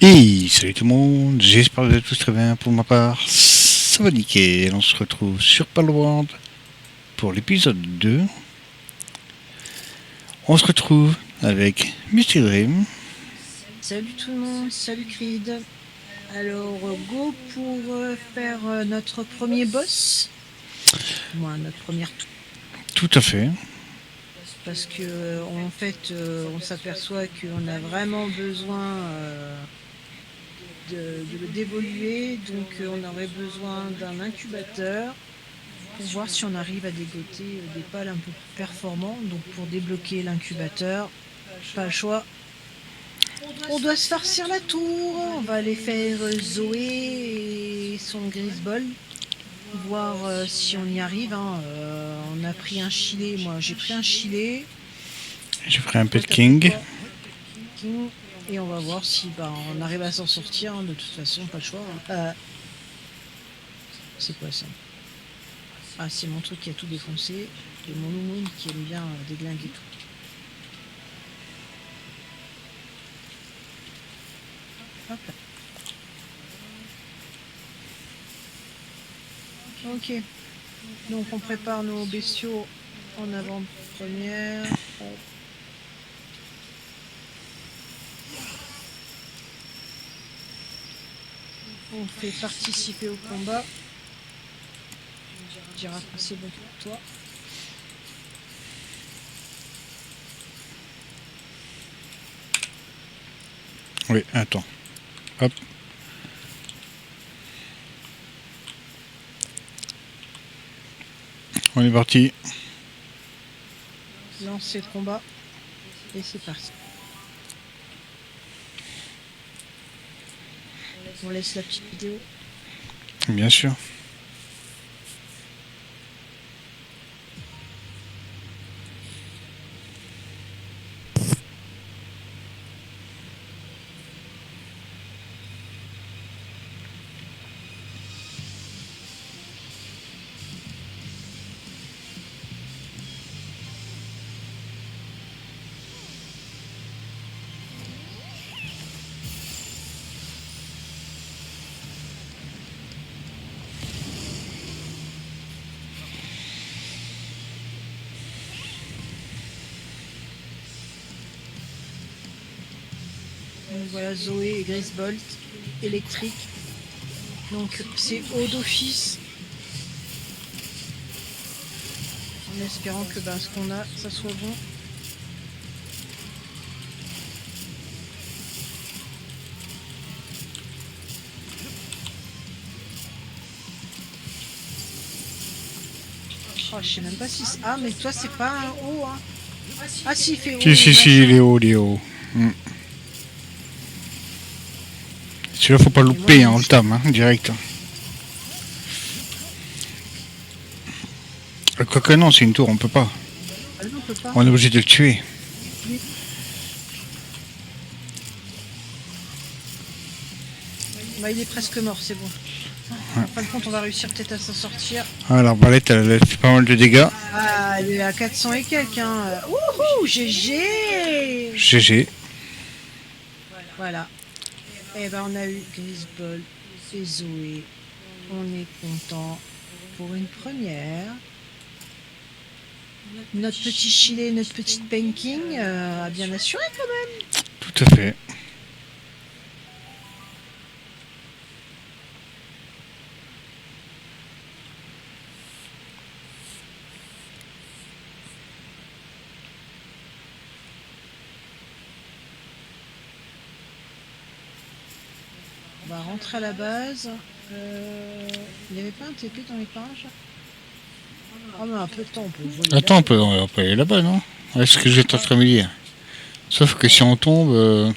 Et salut tout le monde, j'espère que vous allez tous très bien. Pour ma part, ça va nickel. On se retrouve sur Palworld pour l'épisode 2. On se retrouve avec Misty Dream. Salut tout le monde, salut Creed. Alors, go pour faire notre premier boss. Moi, notre première tour. Tout à fait. Parce que, en fait, on s'aperçoit qu'on a vraiment besoin d'évoluer. Donc, on aurait besoin d'un incubateur pour voir si on arrive à dégoter des pales un peu plus performants. Donc, pour débloquer l'incubateur, pas le choix. On doit se farcir la tour. On va aller faire Zoé et son Grisball. Voir si on y arrive. On a pris un chilet. Moi, j'ai pris un chilet. J'ai pris un peu de Toi, t'as pris King. quoi King. Et on va voir si on arrive à s'en sortir. De toute façon, pas le choix. C'est quoi ça? Ah, c'est mon truc qui a tout défoncé. Et mon nounoun qui aime bien déglinguer tout. Hop là. Ok. Donc on prépare nos bestiaux en avant-première. On fait participer au combat. On dira que c'est bon pour toi. Oui, attends. Hop. On est parti. Lancer le combat. Et c'est parti. On laisse la petite vidéo. Bien sûr. Donc voilà, Zoé et Grisbolt, électrique. Donc c'est haut d'office. En espérant que ce qu'on a, ça soit bon. Oh, je sais même pas si c'est... Ah, mais toi, c'est pas un haut, hein. Ah, si, il fait haut. Si, il est haut, il est haut. Celui-là, faut pas louper, hein, on le tame, direct. Quoique non, c'est une tour, on peut pas. Ah, non, on peut pas. On est obligé de le tuer. Oui. Il est presque mort, c'est bon. En fin de compte, on va réussir peut-être à s'en sortir. Ah, l'arbalète, elle fait pas mal de dégâts. Ah, elle est à 400 et quelques, hein. Wouhou, GG. GG. Voilà. Et on a eu Grisbold et Zoé. On est content pour une première. Notre petit chilet, notre petite banking a bien assuré quand même. Tout à fait. On va rentrer à la base. Il n'y avait pas un TP dans les parages? Ah, mais un peu de temps, on peut voler. Attends, on peut aller là-bas, non? Ouais, c'est ce que j'étais en train de me dire. Sauf que si on tombe...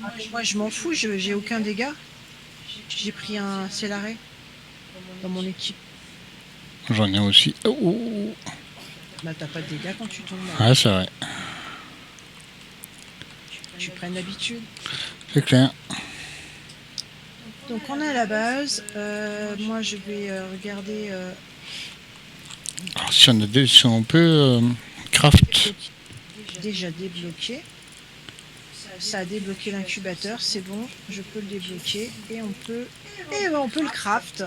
Ah, moi, je m'en fous, j'ai aucun dégât. J'ai pris un ciel arrêt dans mon équipe. J'en ai aussi. Oh. Bah, t'as pas de dégâts quand tu tombes. Ah, c'est vrai. Tu prennes l'habitude. C'est clair. Donc, on est à la base. Moi, je vais regarder... Alors, si on peut craft. Déjà débloqué. ça a débloqué l'incubateur, c'est bon, je peux le débloquer et on peut le craft.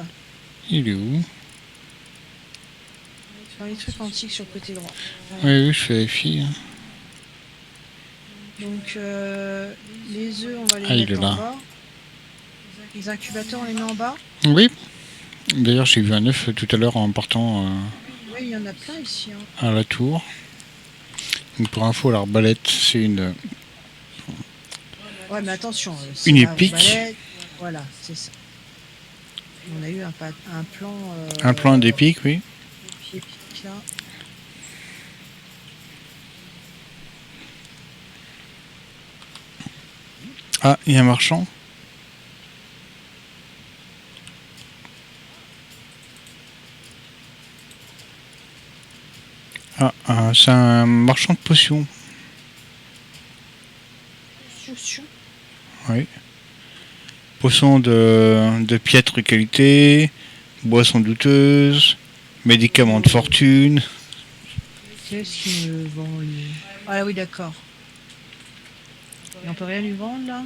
Il est où? Dans les trucs antiques sur le côté droit. Voilà. Oui, oui, je vérifie. Donc les œufs, on va les Ah, il mettre est en là. bas. Les incubateurs, on les met en bas. Oui. D'ailleurs, j'ai vu un œuf tout à l'heure en partant Oui, il y en a plein ici. Hein. à la tour. Donc, pour info, l'arbalète, c'est une Ouais, mais attention, c'est Une la épique. arbalète. Voilà, c'est ça. On a eu un plan. Un plan d'épique, oui. Épique là. Ah, il y a un marchand. Ah, c'est un marchand de potions. Potion. Oui. Potions de piètre qualité, boissons douteuses, médicaments de fortune. Qu'est-ce qu'il me vend lui? Ah oui, d'accord. Et on peut rien lui vendre là?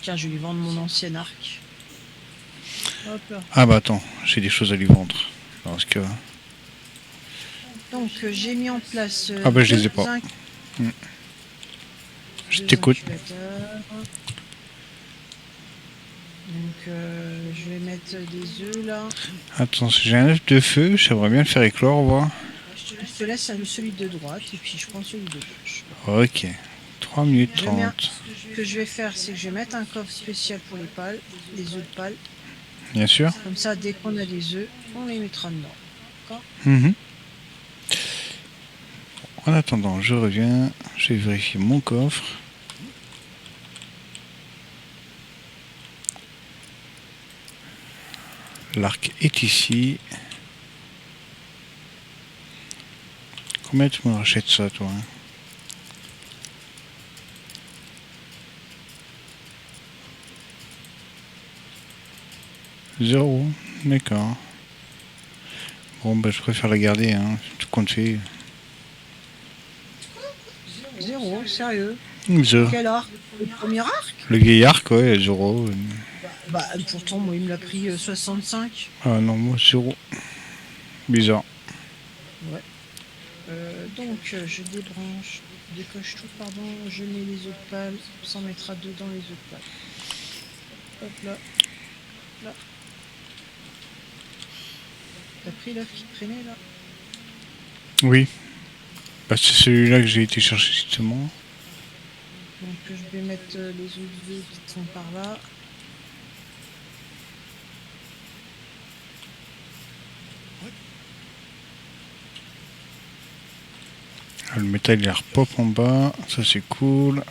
Tiens, je vais lui vendre mon ancien arc. Hop là. Ah bah attends, j'ai des choses à lui vendre. Parce que... Donc j'ai mis en place. Ah bah je les ai pas. Je t'écoute. Donc je vais mettre des œufs là. Attends, j'ai un œuf de feu, j'aimerais bien le faire éclore, voir. Je te laisse celui de droite et puis je prends celui de gauche. Ok. 3 minutes 30. Ce que je vais faire, c'est que je vais mettre un coffre spécial pour les pales, les œufs de pales. Bien sûr. Comme ça, dès qu'on a des œufs, on les mettra dedans. D'accord ? En attendant, je reviens. Je vais vérifier mon coffre. L'arc est ici. Combien tu me rachètes ça, toi? Zéro. D'accord. Bon, bah, je préfère la garder, hein. Tout compte fait. Zéro, sérieux. Zéro. Quel arc? Le premier arc? Le vieil arc, ouais, zéro. Bah, pourtant, moi, il me l'a pris 65. Ah non, moi, zéro. Bizarre. Ouais. Donc, je débranche, décoche tout, pardon. Je mets les œufs de pâle. On s'en mettra dedans les œufs de pâle. Hop là. Là. T'as pris l'œuf qui traînait là? Oui. Bah, c'est celui-là que j'ai été chercher justement. Donc je vais mettre les autres œufs qui sont par là. Ah, le métal il repop en bas, ça c'est cool.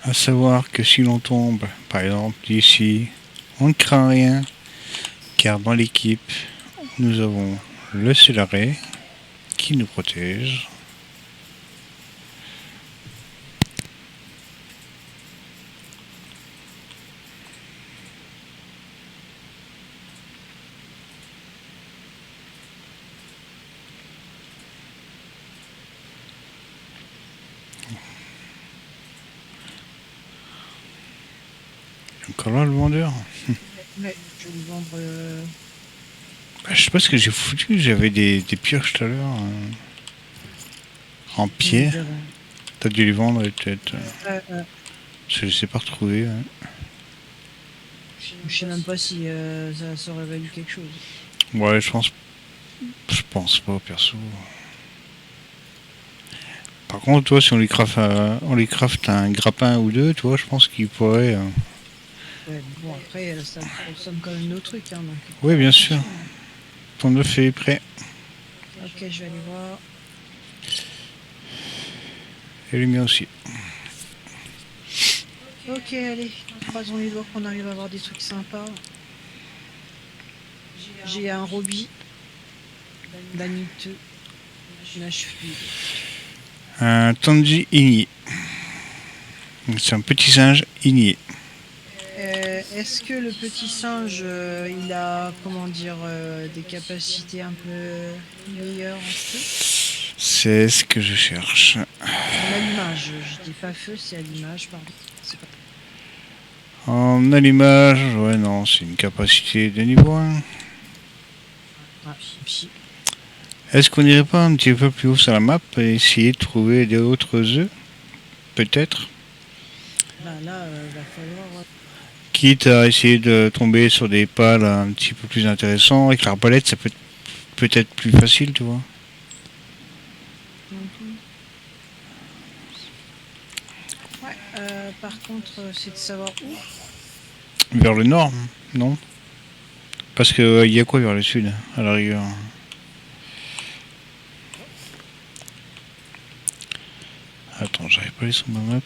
À savoir que si l'on tombe, par exemple d'ici, on ne craint rien, car dans l'équipe, nous avons le Célaré qui nous protège. Encore là le vendeur. Ouais, je vais lui vendre. Bah, je sais pas ce que j'ai foutu, j'avais des pioches tout à l'heure. En pierre. T'as dû les vendre peut-être. Je les ai pas retrouvés. Ouais. Je sais même pas si ça aurait valu quelque chose. Ouais, je pense pas perso. Par contre, toi, si on les craft un grappin ou deux, tu vois, je pense qu'il pourrait. Ouais, bon après ça consomme quand même nos trucs. Hein, donc... Oui, bien sûr. Ton œuf est prêt. Ok, je vais aller voir. Et le mien aussi. Ok, allez, croisons les doigts qu'on arrive à avoir des trucs sympas. J'ai un Roby, vaniteux, nage fluide. Un Tanji Igni. C'est un petit singe igné. Est-ce que le petit singe, il a, comment dire, des capacités un peu meilleures en feu? C'est ce que je cherche. En allumage, je dis pas feu, c'est allumage, pardon. C'est pas... En allumage, ouais, non, c'est une capacité de niveau 1. Ah, puis, Est-ce qu'on n'irait pas un petit peu plus haut sur la map et essayer de trouver d'autres œufs? Peut-être. bah là, va falloir... Quitte à essayer de tomber sur des pales un petit peu plus intéressants. Avec l'arbalète, ça peut être peut-être plus facile, tu vois. Ouais, par contre, c'est de savoir où. Vers le nord, non? Parce que il y a quoi vers le sud, à la rigueur? Attends, j'arrive pas à aller sur ma map.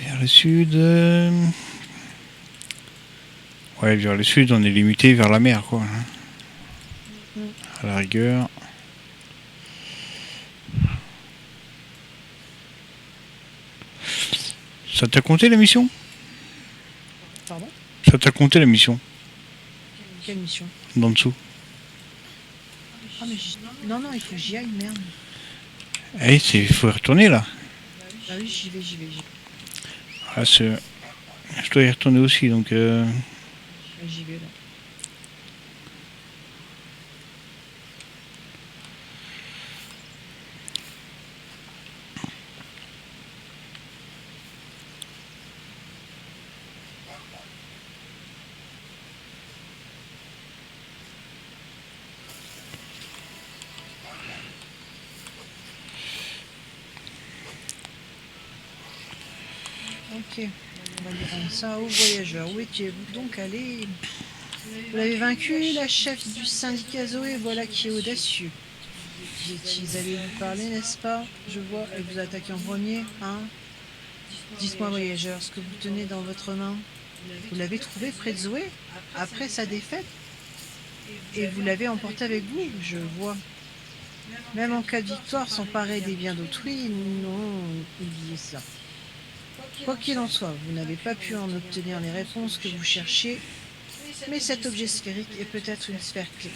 Vers le sud. Ouais, vers le sud, on est limité vers la mer, quoi. À la rigueur. Ça t'a compté la mission? Pardon? Ça t'a compté la mission? Quelle mission? D'en dessous. Ah, mais non, non, il faut que j'y aille, merde. Eh, il faut y retourner là. Bah oui, j'y vais. Ah, je dois y retourner aussi, donc... Ouais, j'y vais, là. Ok, on va lui rendre ça aux voyageurs. Où étiez-vous donc allé? Vous l'avez vaincu, la chef du syndicat Zoé, voilà qui est audacieux. Vous étiez allé lui parler, n'est-ce pas? Je vois, elle vous a attaqué en premier, hein? Dites-moi, voyageur, ce que vous tenez dans votre main. Vous l'avez trouvé près de Zoé, après sa défaite? Et vous l'avez emporté avec vous, je vois. Même en cas de victoire, s'emparer des biens d'autrui, non, oubliez ça. Quoi qu'il en soit, vous n'avez pas pu en obtenir les réponses que vous cherchiez, mais cet objet sphérique est peut-être une sphère clé.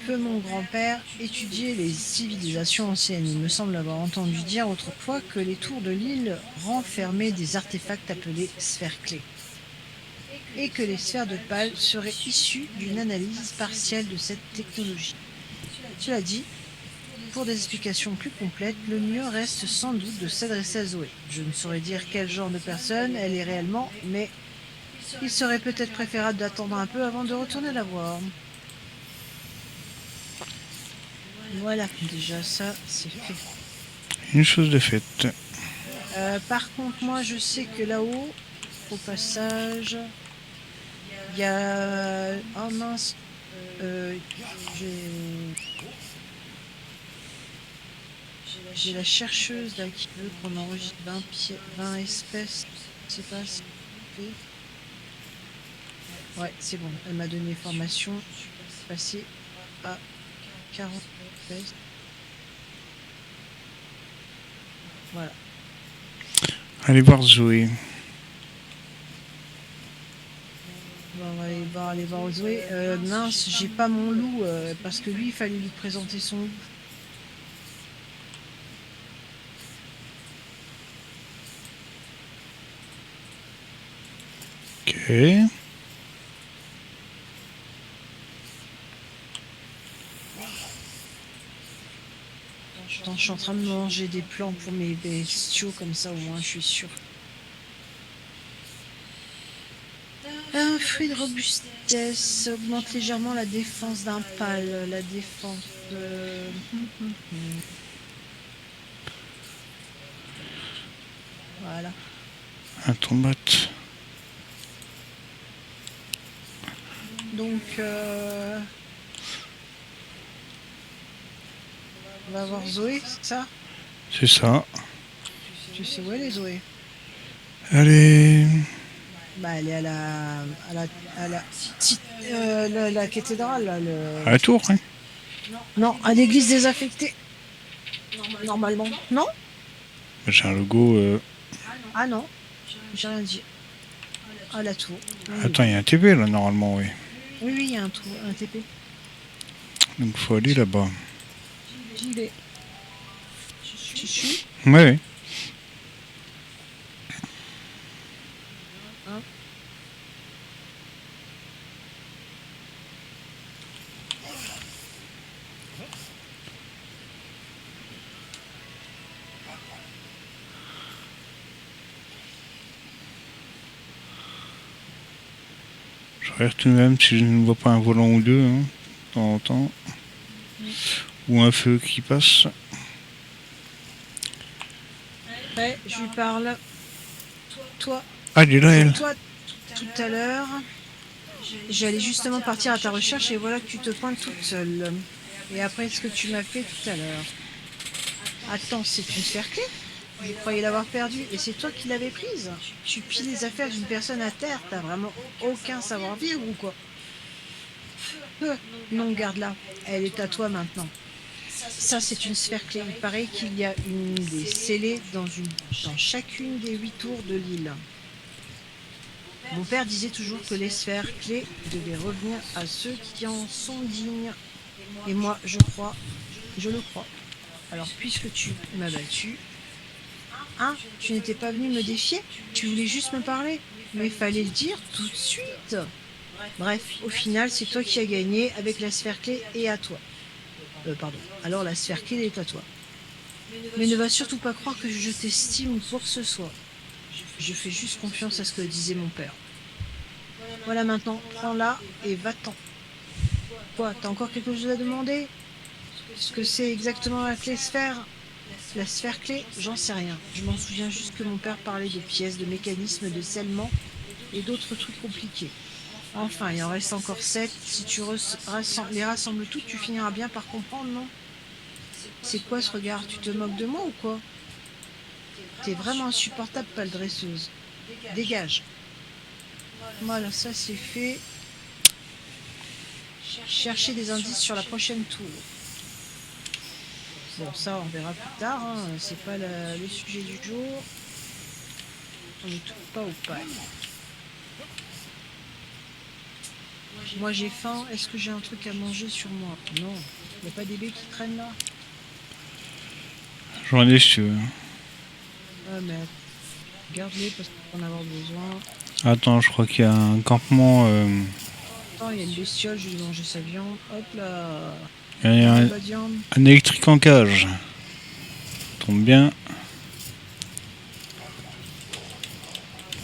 Peu mon grand-père étudiait les civilisations anciennes. Il me semble avoir entendu dire autrefois que les tours de l'île renfermaient des artefacts appelés sphères clés, et que les sphères de Pal seraient issues d'une analyse partielle de cette technologie. Cela dit, pour des explications plus complètes, le mieux reste sans doute de s'adresser à Zoé. Je ne saurais dire quel genre de personne elle est réellement, mais il serait peut-être préférable d'attendre un peu avant de retourner la voir. Voilà, déjà ça, c'est fait. Une chose de faite. Par contre, moi, je sais que là-haut, au passage, il y a... Oh mince, j'ai la chercheuse là qui veut qu'on enregistre 20 espèces. Je sais pas si c'est fait. Ouais, c'est bon. Elle m'a donné formation. Je suis passé à 40 espèces. Voilà. Allez voir Zoé. Bon, on va aller voir Zoé. Mince, j'ai pas mon loup parce que lui, il fallait lui présenter son loup. Ok. Attends, je suis en train de manger des plants pour mes bestiaux, comme ça au moins je suis sûre. Un fruit de robustesse augmente légèrement la défense d'un pâle, la défense de... Voilà. Un tomate. Donc, on va voir Zoé, c'est ça? C'est ça. Tu sais où elle est, Zoé? Allez. Bah, elle est à la cathédrale, là, À la tour, hein. Non, à l'église désaffectée, normalement. Non? J'ai un logo. Ah non, j'ai rien dit. À la tour. On y Attends, va. il y a un TV là, normalement, oui. Oui, oui, il y a un TP. Donc faut aller là-bas. J'y vais. Tu suis? Ouais, ouais. Hein? Je regarde tout de même si je ne vois pas un volant ou deux, hein, de temps en temps. Ou un feu qui passe. Ouais, je lui parle. Toi, Ah, elle est là, elle. toi, tout à l'heure, j'allais justement partir à ta recherche et voilà que tu te pointes toute seule. Et après ce que tu m'as fait tout à l'heure. Attends, c'est une sphère clé? Je croyais l'avoir perdue et c'est toi qui l'avais prise. Tu piles les affaires d'une personne à terre, t'as vraiment aucun savoir-vivre ou quoi? Non, garde-la. Elle est à toi maintenant. Ça, c'est une sphère clé. Il paraît qu'il y a une des scellées dans chacune des 8 tours de l'île. Mon père disait toujours que les sphères clés devaient revenir à ceux qui en sont dignes. Et moi, je le crois. Alors, puisque tu m'as battu, hein, tu n'étais pas venu me défier? Tu voulais juste me parler? Mais fallait le dire tout de suite. Bref, au final, c'est toi qui as gagné avec la sphère clé et à toi. Pardon. Alors la sphère clé est à toi. Mais ne va surtout pas croire que je t'estime ou quoi que ce soit. Je fais juste confiance à ce que disait mon père. Voilà maintenant, prends-la et va-t'en. Quoi, t'as encore quelque chose à demander? Ce que c'est exactement la clé sphère? La sphère clé, j'en sais rien. Je m'en souviens juste que mon père parlait de pièces, de mécanismes, de scellement et d'autres trucs compliqués. Enfin, il en reste encore 7. Si tu les rassembles toutes, tu finiras bien par comprendre, non? C'est quoi ce regard? Tu te moques de moi ou quoi? T'es vraiment insupportable, pâle dresseuse. Dégage. Voilà, ça c'est fait. Chercher des indices sur la prochaine tour. Bon, ça on verra plus tard, hein. C'est pas le sujet du jour. On ne touche pas au paille. Moi j'ai faim, est-ce que j'ai un truc à manger sur moi? Non. Y a pas des baies qui traînent là? J'en ai si tu veux. Ah mais garde-les parce qu'on va en avoir besoin. Attends, je crois qu'il y a un campement. Attends, il y a une bestiole, je vais manger sa viande. Hop là. Il y a Pas de viande. un électrique en cage. Tombe bien.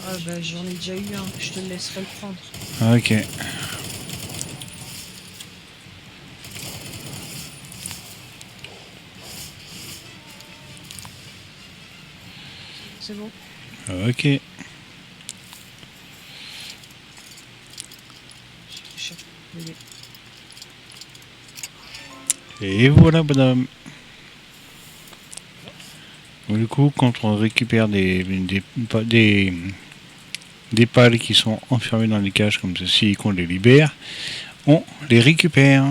Ah bah j'en ai déjà eu un, je te le laisserai le prendre. Ok. C'est bon. Ok. Et voilà, madame. Du coup, quand on récupère des pales qui sont enfermées dans les cages comme ceci et qu'on les libère, on les récupère.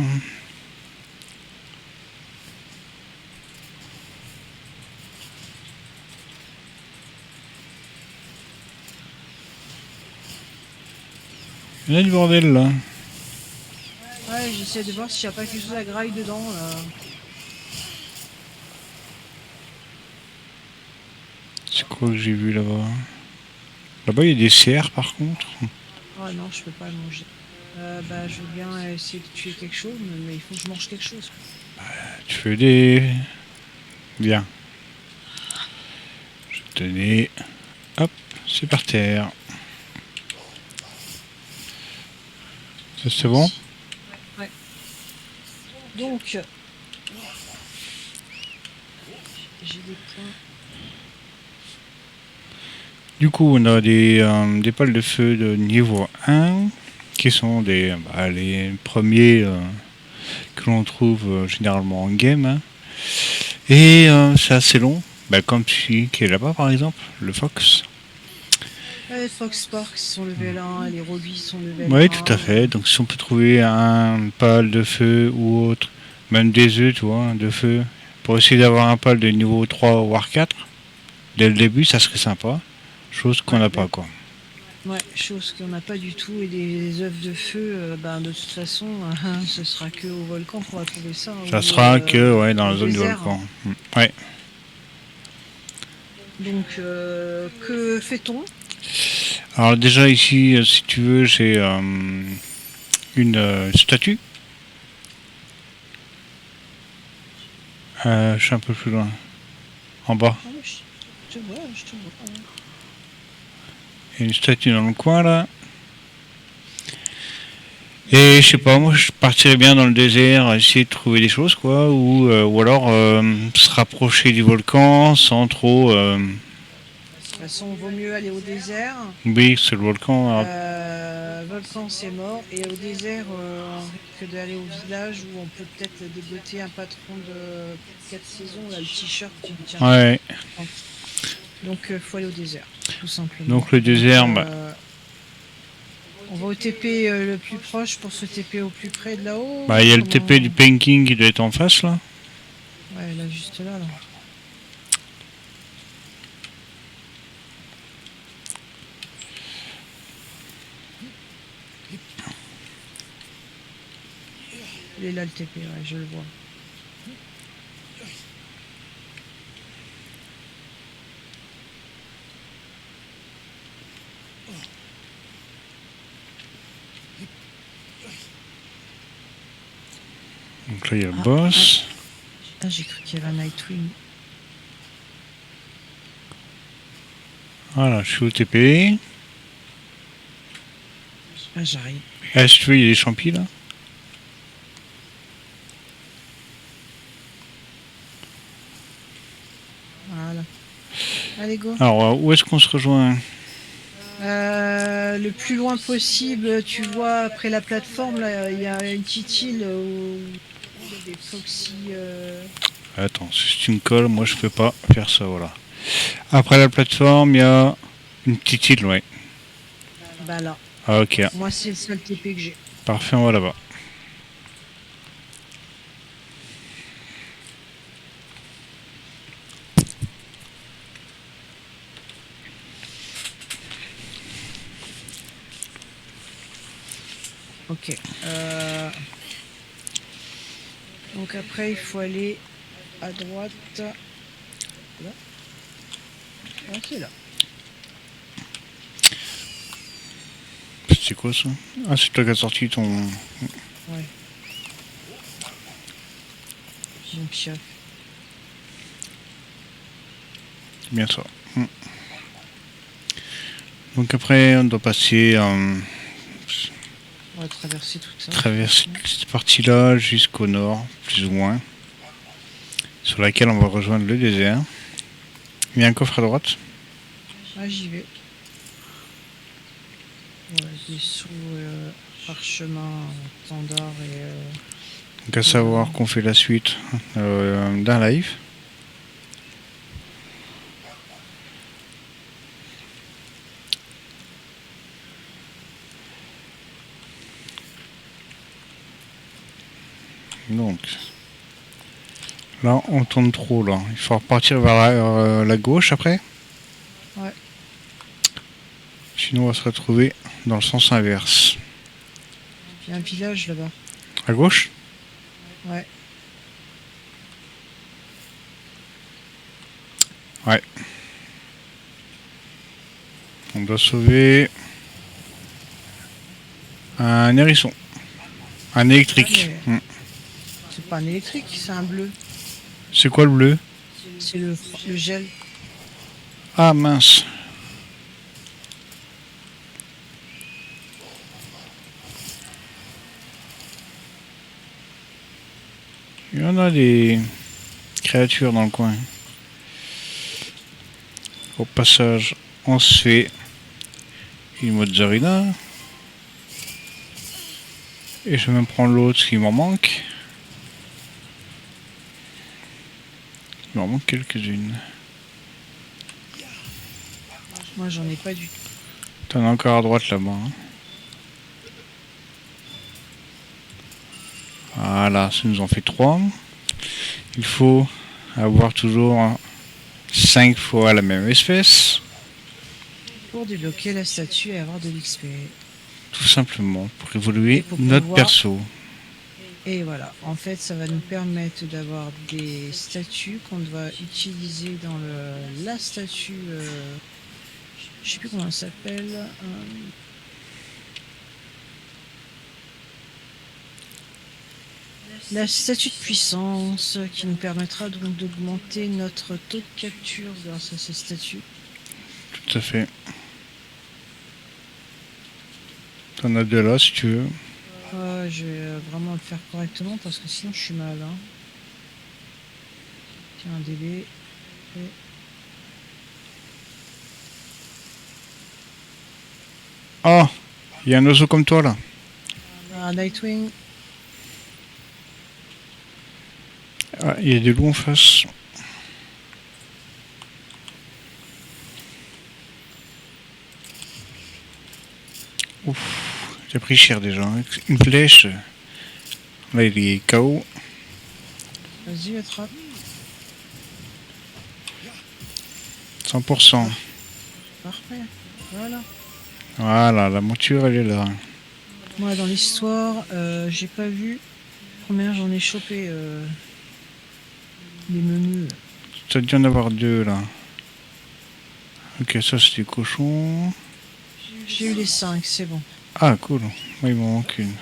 Il y a du bordel là. Ouais, j'essaie de voir s'il n'y a pas quelque chose à graille dedans là. C'est quoi que j'ai vu là-bas? Là-bas, il y a des cerfs par contre. Oh non, je peux pas le manger. Bah, je veux bien essayer de tuer quelque chose, mais il faut que je mange quelque chose. Tu fais des... Bien. Je tenais... Hop, c'est par terre. Ça c'est bon? Ouais. Donc, j'ai des points. Du coup, on a des pales de feu de niveau 1 qui sont les premiers que l'on trouve généralement en game. Hein. Et c'est assez long, comme celui qui est là-bas par exemple, le Fox. Les Fox Sparks sont level 1, les Robis sont level 1. Oui, tout à fait. Donc si on peut trouver un pal de feu ou autre, même des œufs, tu vois, de feu, pour essayer d'avoir un pal de niveau 3 voire 4, dès le début, ça serait sympa. Chose qu'on n'a pas, quoi. Ouais, chose qu'on n'a pas du tout. Et des œufs de feu, de toute façon, ce sera que au volcan qu'on va trouver ça. Ça sera que dans la zone du volcan. Ouais. Donc, que fait-on? Alors déjà ici, si tu veux, j'ai une statue. Je suis un peu plus loin. En bas. Ah, je te vois. Ouais. Il y a une statue dans le coin là. Et je sais pas, moi je partirais bien dans le désert, essayer de trouver des choses quoi, ou alors se rapprocher du volcan sans trop. De toute façon, il vaut mieux aller au désert. Oui, c'est le volcan. Volcan, c'est mort. Et au désert, on risque d'aller au village où on peut peut-être dégoter un patron de 4 saisons, là, le t-shirt qui me tient. Ouais. Donc, faut aller au désert, tout simplement. Donc le désert, on va au TP le plus proche pour se TP au plus près de là-haut. Il y a le TP du Painting qui doit être en face là. Ouais, là, juste là. Il est là le TP, ouais, je le vois. Donc là il y a le boss. Ah, j'ai cru qu'il y avait un Nightwing. Voilà, je suis au TP. Ah, j'arrive. Si tu veux, il y a des champis là. Voilà. Allez, go. Alors, où est-ce qu'on se rejoint? Le plus loin possible, tu vois, après la plateforme, là, il y a une petite île où il y a des Foxy. Attends, si tu me colles, moi je peux pas faire ça, voilà. Après la plateforme, il y a une petite île, ouais. Bah là. Ah, ok. Moi, c'est le seul TP que j'ai. Parfait, on va là-bas. Ok. Donc après, il faut aller à droite. Là. Ah, c'est là. C'est quoi ça? Ah, c'est toi qui as sorti ton... Ouais. Mon piaf. Bien ça. Donc après, on doit passer... On va traverser tout ça. Traverser cette partie-là jusqu'au nord, plus ou moins. Sur laquelle on va rejoindre le désert. Il y a un coffre à droite. Ah, j'y vais. Ouais, des sous parchemin standard et... Donc à savoir qu'on fait la suite d'un live. Donc là on tourne trop là. Il faut repartir vers la gauche après. Ouais. Sinon on va se retrouver dans le sens inverse. Il y a un village là-bas. À gauche? Ouais. Ouais. On doit sauver un hérisson. Un électrique. C'est pas un électrique, c'est un bleu. C'est quoi le bleu? C'est le gel. Ah mince. Il y en a des créatures dans le coin. Au passage, on se fait une mozzarella. Et je vais même prendre l'autre qui m'en manque. Il m'en manque quelques-unes. Moi, j'en ai pas du tout. T'en as encore à droite là-bas. Hein. Voilà, ça nous en fait 3. Il faut avoir toujours 5 fois la même espèce. Pour débloquer la statue et avoir de l'XP. Tout simplement, pour évoluer pour notre pouvoir... perso. Et voilà, en fait, ça va nous permettre d'avoir des statues qu'on doit utiliser dans la statue... je sais plus comment elle s'appelle. La statue de puissance qui nous permettra donc d'augmenter notre taux de capture grâce à ces statues. Tout à fait. T'en as 2 là si tu veux. Je vais vraiment le faire correctement parce que sinon je suis mal. Hein. Tiens, un DB. Et... Oh, il y a un oiseau comme toi là. Un Nightwing. Ah, il y a des loups en face. Ouf, j'ai pris cher déjà. Une flèche. Là, il est KO. Vas-y, attrape. 100%. Parfait. Voilà. Voilà, la monture, elle est là. Moi, dans l'histoire, j'ai pas vu combien j'en ai chopé les menus. Tu as dû en avoir 2 là. Ok, ça c'est des cochons. J'ai eu les 5, c'est bon. Ah, cool. Moi, il m'en manque une.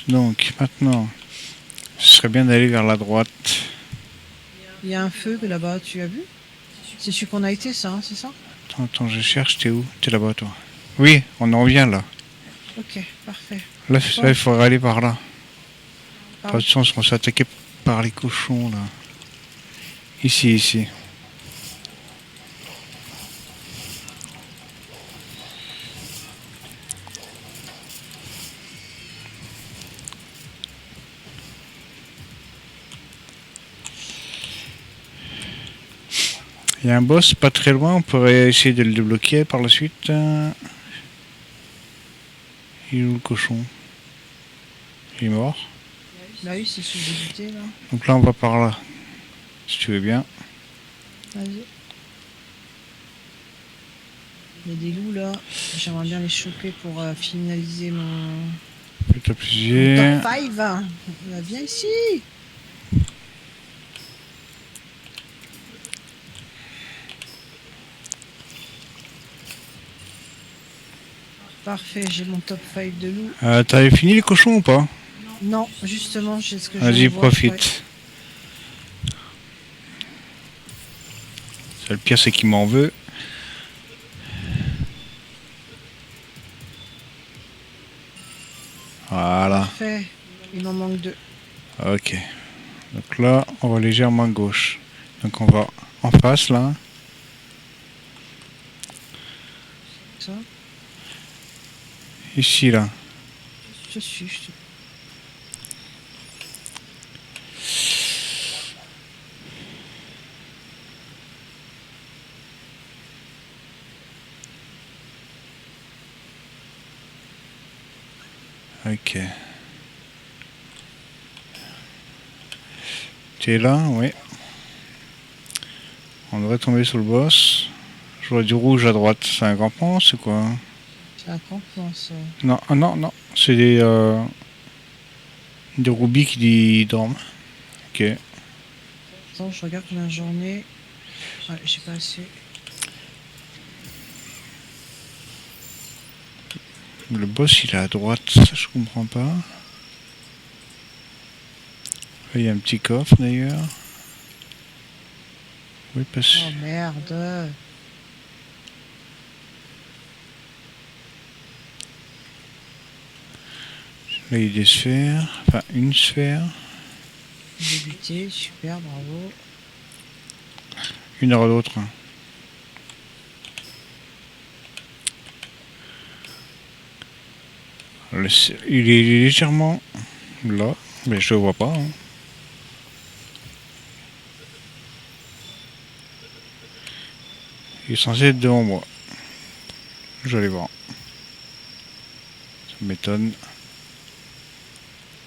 Donc, maintenant, ce serait bien d'aller vers la droite. Il y a un feu là-bas, tu as vu? C'est celui qu'on a été, ça, hein, c'est ça? Attends, je cherche, t'es où? T'es là-bas, toi. Oui, on en revient là. Ok, parfait. Là, il faudrait aller par là. Ah. Pas de sens, on s'est attaqué par les cochons là. Ici, ici. Il y a un boss pas très loin, on pourrait essayer de le débloquer par la suite. Il est où le cochon? Il est mort. Bah oui, c'est sous-édité là. Donc là, on va par là. Si tu veux bien. Vas-y. Il y a des loups là. J'aimerais bien les choper pour finaliser mon. Plutôt plusieurs. Top 5. Viens ici. Parfait, j'ai mon top 5 de loups. T'avais fini les cochons ou pas? Non, justement, j'ai ce que je Vas-y, vois. profite. Ouais. Le pire, c'est qu'il m'en veut. Voilà. Parfait. Il m'en manque 2. Ok. Donc là, on va légèrement à gauche. Donc on va en face là. Ça. Ici là. Je suis. Ok. Tu es là, oui. On devrait tomber sur le boss. Je vois du rouge à droite. C'est un campement, c'est quoi? C'est un campement ça. Non, non. C'est des roubies qui dorment. Ok. Attends, je regarde combien j'en ai. Ouais, j'ai pas assez. Le boss, il est à droite. Ça, je comprends pas. Là, il y a un petit coffre d'ailleurs. Oui, parce que... Oh merde. Là, il y a des sphères. Enfin, une sphère. Débuté, super, bravo. Une heure l'autre. Il est légèrement là, mais je le vois pas. Hein. Il est censé être devant moi. Je vais aller voir. Ça m'étonne.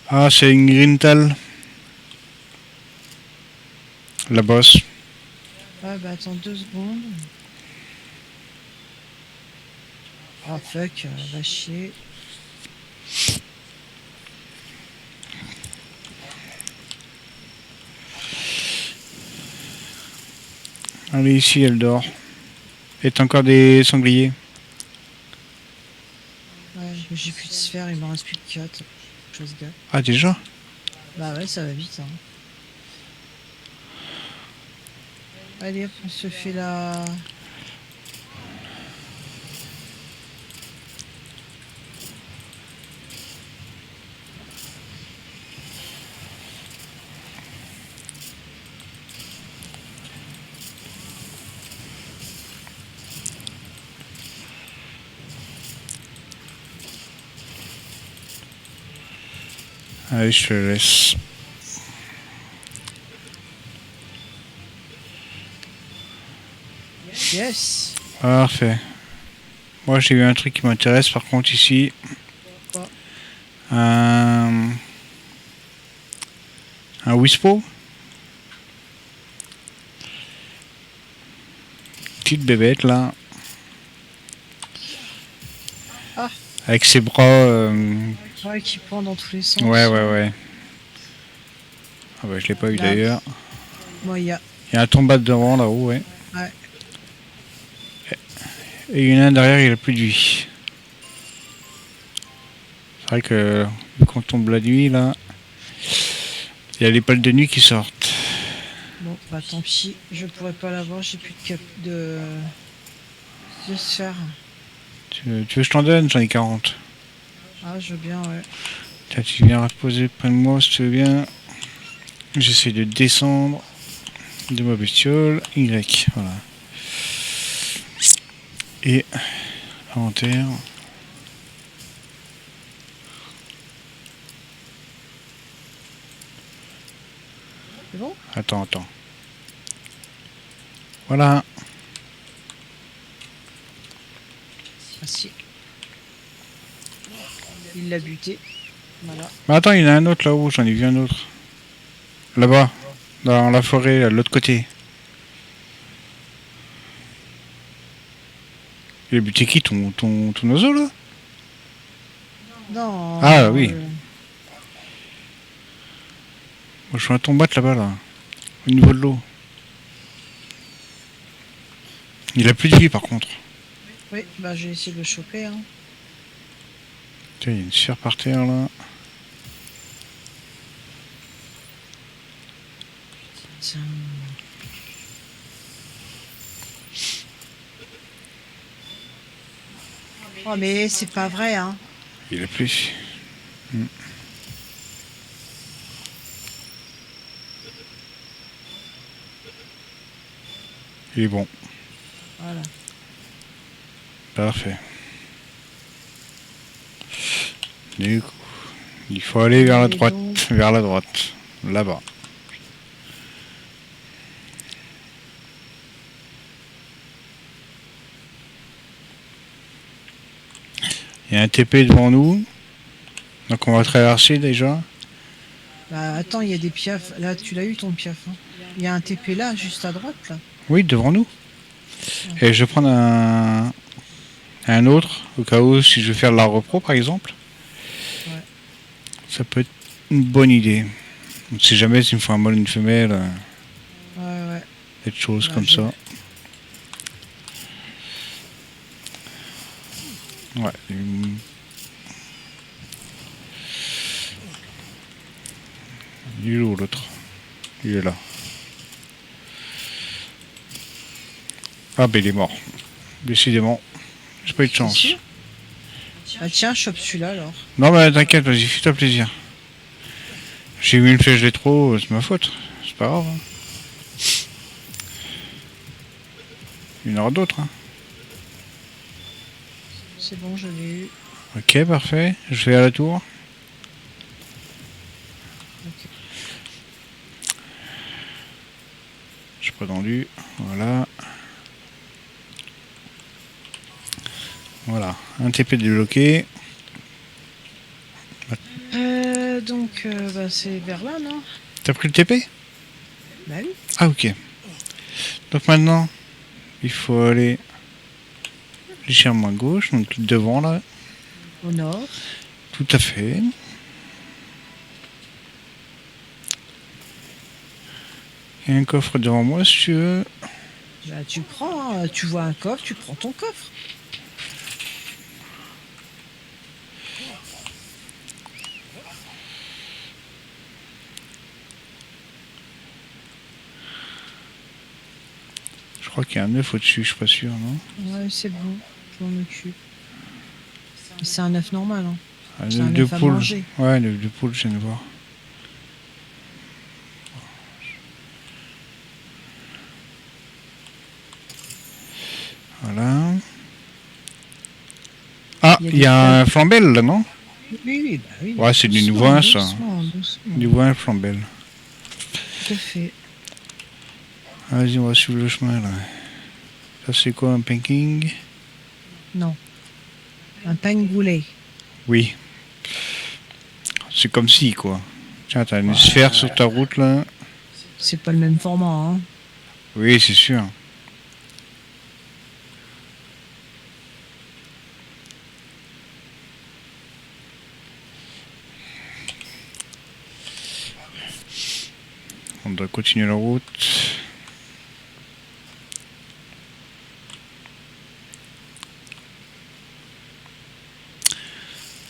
Ah, c'est une Grintal. La bosse. Ah bah attends 2 secondes. Ah fuck, va chier. Allez, ici, elle dort. Et t'as encore des sangliers. Ouais, mais j'ai plus de sphères, il m'en reste plus que 4. Chose gars. Ah, déjà? Bah ouais, ça va vite. Hein. Allez, hop, on se fait la... Allez, je te laisse. Yes. Parfait. Moi, j'ai eu un truc qui m'intéresse, par contre, ici. Quoi? Un Wispo. Petite bébête, là. Ah. Avec ses bras... Ouais, qui pend dans tous les sens. Ouais. Ah bah, je l'ai pas eu d'ailleurs. Moi, il y a... Il y a un tombat devant, là-haut, ouais. Ouais. Et il y en a un derrière, il a plus de vie. C'est vrai que quand on tombe la nuit, là, il y a les pales de nuit qui sortent. Bon, bah tant pis, je pourrais pas l'avoir, j'ai plus de sphère. Tu veux que je t'en donne? J'en ai 40. Ah, je veux bien, ouais. Tiens, tu viens reposer près de moi, si tu veux bien. J'essaie de descendre de ma bestiole. Y, voilà. Et inventaire. C'est bon? Attends. Voilà. Ah si. Il l'a buté. Voilà. Mais attends, il y en a un autre là-haut, j'en ai vu un autre. Là-bas, dans la forêt, de l'autre côté. Il a buté qui, ton oiseau là? Non. Ah oui. Moi, je vois un tombat là-bas, là. Au niveau de l'eau. Il a plus de vie par contre. Oui, bah j'ai essayé de le choper. Hein. Tiens, il y a une sphère par terre là. Tiens. Oh mais c'est pas vrai, hein. Il a plus. Il est bon. Voilà. Parfait. Du coup, il faut aller vers la droite. Vers la droite. Là-bas. Il y a un TP devant nous. Donc on va traverser déjà. Bah attends, il y a des piafs. Là, tu l'as eu ton piaf. Hein. Il y a un TP là, juste à droite, là. Oui, devant nous. Ouais. Et je vais prendre un autre, au cas où si je veux faire de la repro par exemple. Ouais. Ça peut être une bonne idée. Si jamais il me faut un mâle, une femelle, Ouais. des choses Bah, comme ça. Ouais. Il est où l'autre? Il est là. Ah ben il est mort. Décidément. J'ai pas eu de chance. Sûr bah tiens, chope celui-là alors. Non mais t'inquiète, vas-y, fais-toi plaisir. J'ai eu une flèche de trop, c'est ma faute. C'est pas grave. Hein. Il y en aura d'autres. Hein. C'est bon, je l'ai eu. Ok, parfait. Je vais à la tour. Ok. Je prends tendu. Voilà. Voilà. Un TP débloqué. Donc, bah, c'est vers là, non? T'as pris le TP? Bah oui. Ah, ok. Donc maintenant, il faut aller légèrement à gauche, donc devant là. Au nord. Tout à fait. Il y a un coffre devant moi si tu veux. Bah, tu prends, hein. Tu vois un coffre, tu prends ton coffre. Je crois qu'il y a un œuf au-dessus, je suis pas sûr, non? Ouais, c'est bon. Je m'en occupe. C'est un œuf normal, hein. Un C'est œuf un de œuf à poule. manger. Ouais, un œuf de poule, je viens de voir. Voilà. Ah, Il y a il y des a un feuilles. flambel là, non? Oui, oui, bah oui. Ouais, c'est du Doucement, nouveau, ça. doucement, doucement. Du nouveau flambel. Tout à fait. Vas-y, on va suivre le chemin là. Ça, c'est quoi un panking? Non. Un pangolin. Oui. C'est comme si, quoi. Tiens, t'as une Ouais. sphère sur ta route là. C'est pas le même format, hein. Oui, c'est sûr. On doit continuer la route.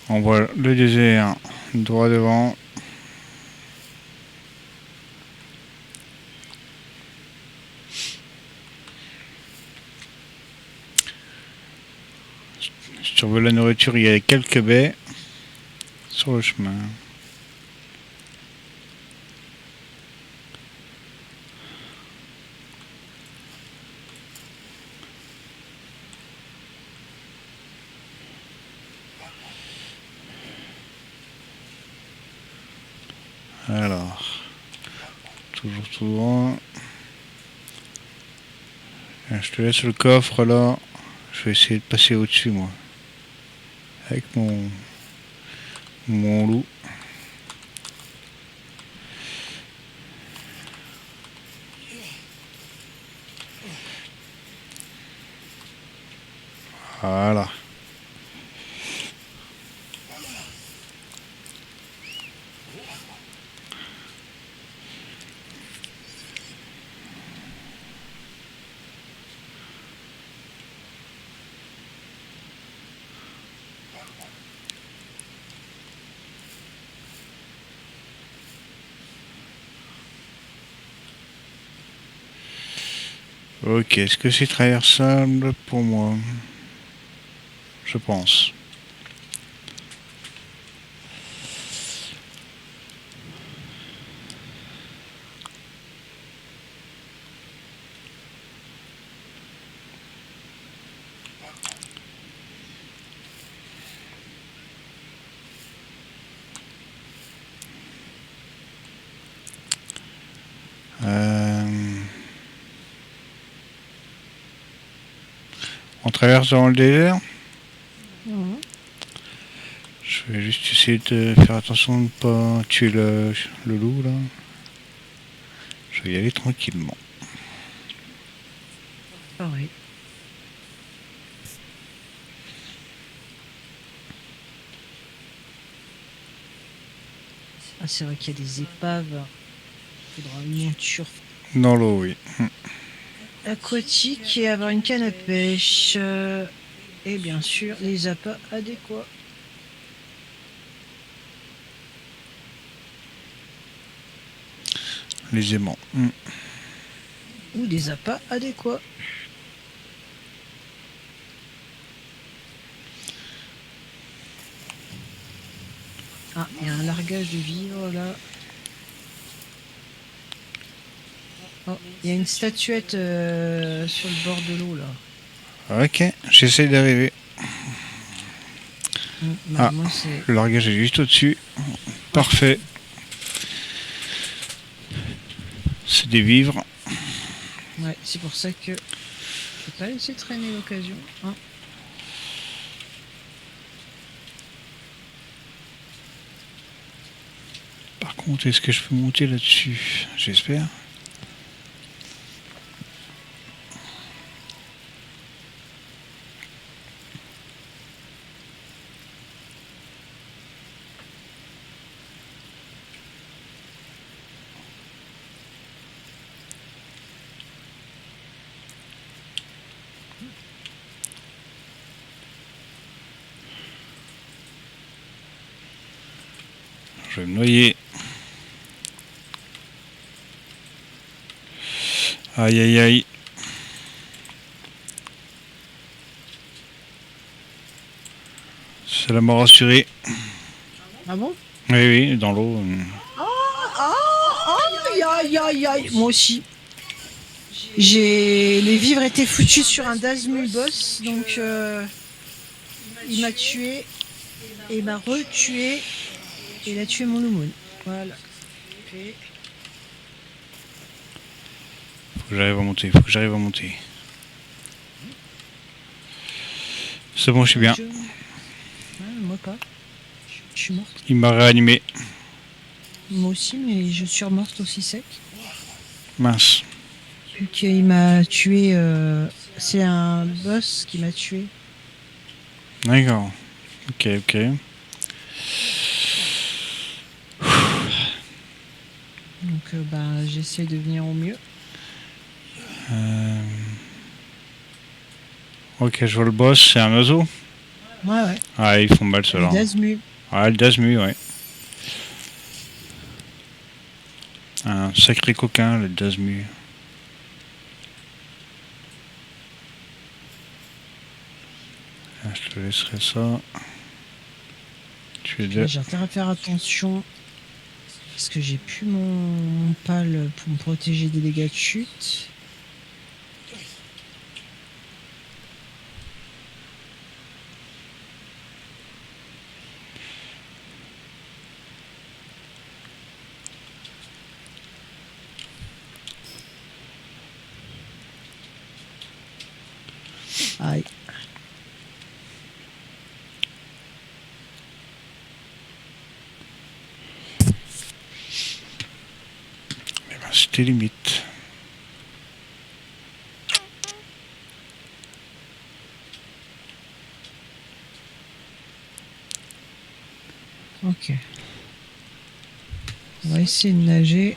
On voit le désert droit devant. Si tu veux la nourriture, il y a quelques baies sur le chemin. Alors, toujours tout droit. Je te laisse le coffre là. Je vais essayer de passer au-dessus moi. Avec mon loup. Voilà. Ok, est-ce que c'est traversable pour moi? Je pense. On traverse dans le désert. Mhm. Je vais juste essayer de faire attention de ne pas tuer le loup là. Je vais y aller tranquillement. Pareil. Ah, c'est vrai qu'il y a des épaves. Il faudra une monture Dans l'eau, oui. aquatique et avoir une canne à pêche. Et bien sûr, les appâts adéquats. Les aimants. Ou des appâts adéquats. Ah, il y a un largage de vivres là. Oh, il y a une statuette sur le bord de l'eau là. Ok, j'essaie d'arriver. Bah, moi, c'est... Le largage est juste au-dessus. Parfait. C'est des vivres. Ouais, c'est pour ça que je vais pas laisser traîner l'occasion. Hein. Par contre, est-ce que je peux monter là-dessus? J'espère. Je vais me noyer. Aïe aïe aïe. C'est la mort assurée. Ah bon? Oui, oui, dans l'eau. Aïe, aïe, aïe, aïe. Moi aussi. Les vivres étaient foutus sur un Dazmu boss, donc il m'a tué, et il m'a retué, et il a tué mon Lumon. Voilà. Fait. Faut que j'arrive à monter, faut que j'arrive à monter. C'est bon, je suis bien. Moi pas. Je suis morte. Il m'a réanimé. Moi aussi, mais je suis morte aussi sec. Mince. Vu qu'il m'a tué. C'est un boss qui m'a tué. D'accord. Ok, ok. Donc j'essaie de venir au mieux. Ok, je vois le boss, c'est un oiseau. Ouais, ouais. Ah, ils font mal ceux-là. Le Dazmu. Ah, le Dazmu, ouais. Un sacré coquin, le Dazmu. Ah, je te laisserai ça. Tu es Là, j'ai intérêt à faire attention. Parce que j'ai plus mon pal pour me protéger des dégâts de chute. Aïe. Eh ben, c'était limite. Ok. On va essayer de nager.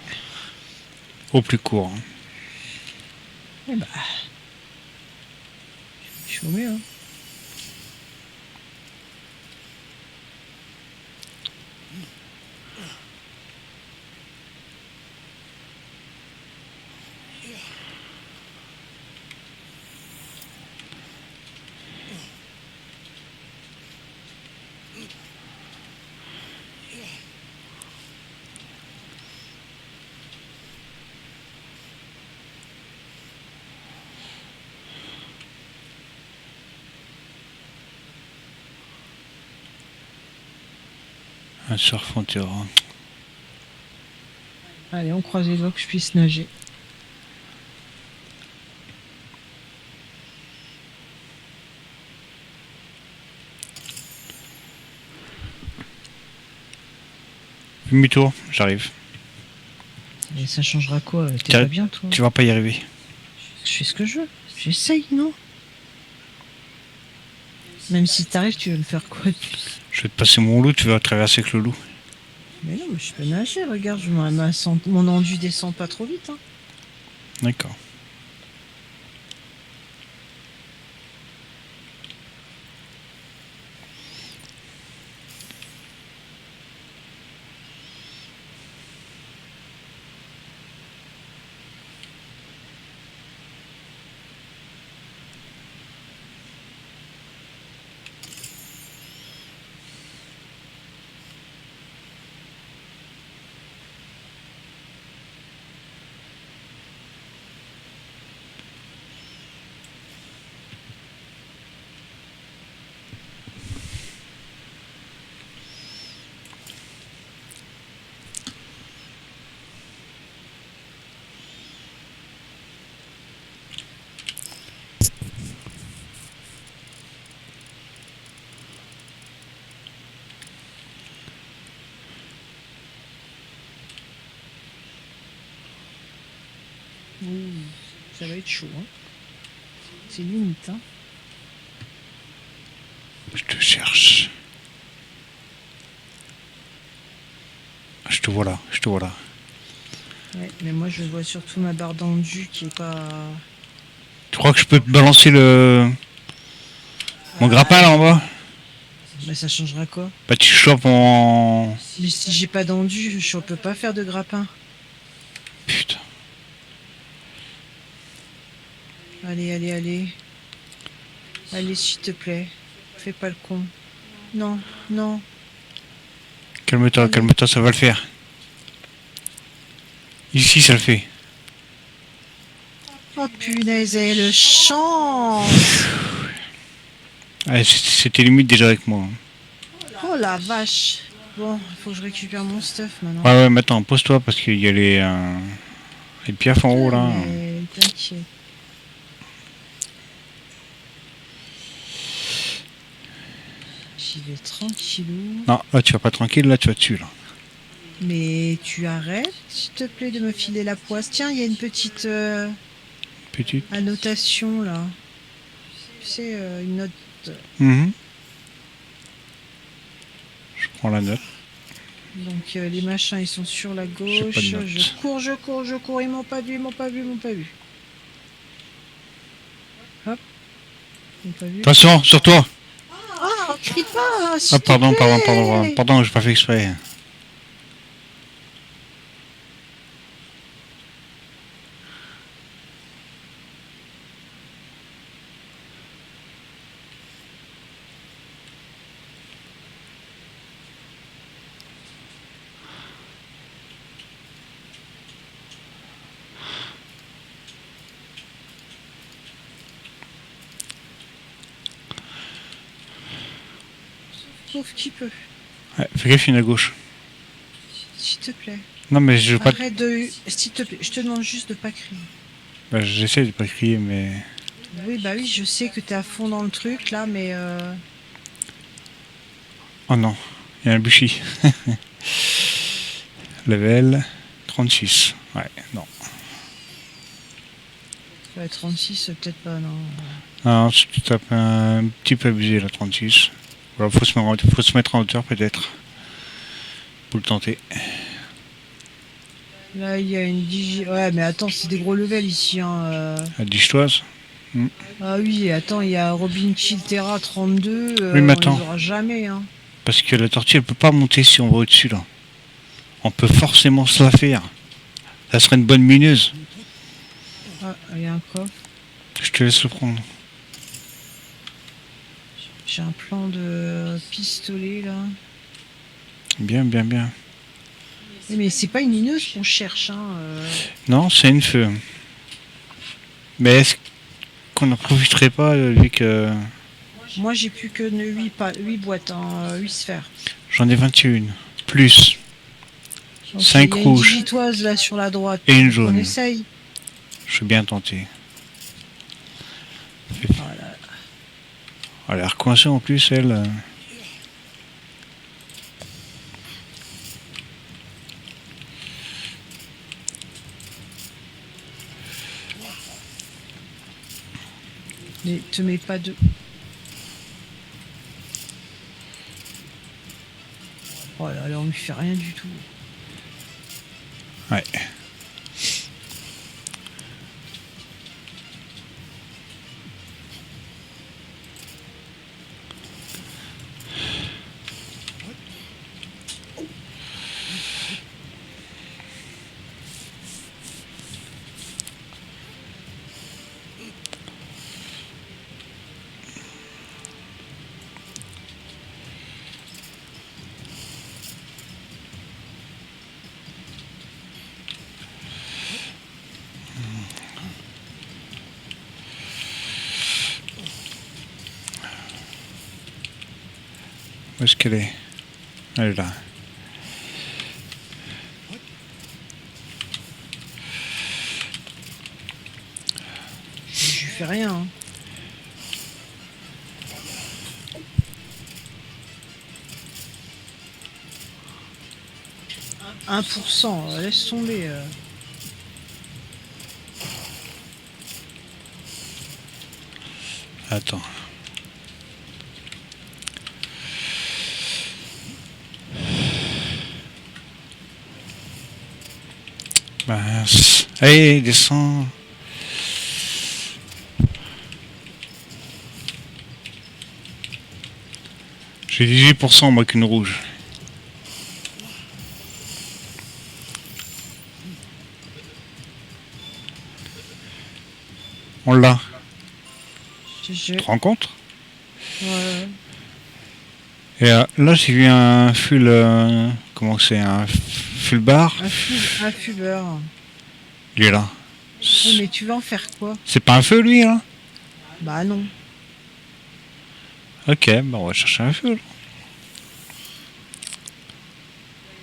Au plus court. Hein. Eh bah. Je suis au mieux. Hein. Un surf en terrain. Allez, on croise les doigts que je puisse nager. Demi-tour, j'arrive. Et ça changera quoi? T'es pas bien, toi? Tu vas pas y arriver. Je fais ce que je veux. J'essaye, non? Même si t'arrives, tu veux me faire quoi? Je vais te passer mon loup, tu vas traverser avec le loup. Mais non, mais je peux nager, regarde, mon enduit descend pas trop vite. Hein. D'accord. Ça va être chaud, hein. C'est limite, hein. Je te cherche. Je te vois là, je te vois là. Ouais, mais moi je vois surtout ma barre d'endu qui est pas... Tu crois que je peux te balancer mon grappin là en bas? Mais ça changera quoi? Bah tu chopes en... Mais si j'ai pas d'endu, je peux pas faire de grappin. Putain. Allez, allez, allez. Allez, s'il te plaît. Fais pas le con. Non, non. Calme-toi, Allez. calme-toi, ça va le faire. Ici ça le fait. Oh punaise, elle le chante. Ah, c'était limite déjà avec moi. Oh la vache. Bon, faut que je récupère mon stuff maintenant. Ouais, maintenant, pose-toi parce qu'il y a les piafs en haut là. Mais t'inquiète. J'y vais tranquillou. Non, là tu vas pas tranquille, là tu vas dessus là. Mais tu arrêtes, s'il te plaît, de me filer la poisse. Tiens, il y a une petite Petite. annotation là. Tu sais, une note. Mhm. Je prends la note. Donc les machins, ils sont sur la J'ai gauche. pas de note. Je cours, je cours, je cours. Ils m'ont pas vu, ils m'ont pas vu, ils m'ont pas vu. Hop. Ils m'ont pas vu. Attention, sur toi. Ah, crie pas, s'il Ah pardon, te pardon, plaît. pardon, pardon, j'ai pas fait exprès. Sauf qui peut, Ouais, fais gaffe, il y en a à gauche. s'il te plaît. Non mais je veux pas... Arrête de... S'il te plaît, je te demande juste de pas crier. Bah, j'essaie de pas crier mais... Oui, bah oui, je sais que t'es à fond dans le truc là, mais Oh non, il y a un bushi. Level 36. Ouais, non. ouais, 36, peut-être pas, non. Non, tu tapes un petit peu abusé là, 36. Voilà, faut se mettre en hauteur peut-être. Pour le tenter. Là, il y a une digi... Ouais, mais attends, c'est des gros levels ici, hein. À Distoise. Ah oui, attends, il y a Robin Chiltera 32, Oui, mais on les attends. aura jamais, hein. Parce que la tortue elle peut pas monter si on va au-dessus là. On peut forcément se la faire. Ça serait une bonne mineuse. Ah, il y a un coffre. Je te laisse le prendre. J'ai un plan de pistolet là. Bien, bien, bien. Oui, mais c'est pas une mineuse qu'on cherche, hein. Non, c'est une feu. Mais est-ce qu'on n'en profiterait pas vu que Moi, j'ai plus que 8 boîtes, hein, 8 sphères. j'en ai 21. Plus. Donc, 5 il y a rouges. une digitoise là sur la droite. Et une On jaune. essaye. Je suis bien tenté. Voilà. Elle a l'air coincée en plus, elle. Mais te mets pas de... Oh là là, on lui fait rien du tout. Ouais. Où est-ce qu'elle est? Elle est là. Je lui fais rien, hein. « 1%, laisse tomber. Attends. Mince. Allez, descends. J'ai 18% moi qu'une rouge. On l'a. Tu te rends compte? Ouais. Et là j'ai vu un full... comment c'est? Un full bar. Un fubeur. Il est là. Oui, mais tu vas en faire quoi? C'est pas un feu lui là? Bah non. Ok, bah on va chercher un feu.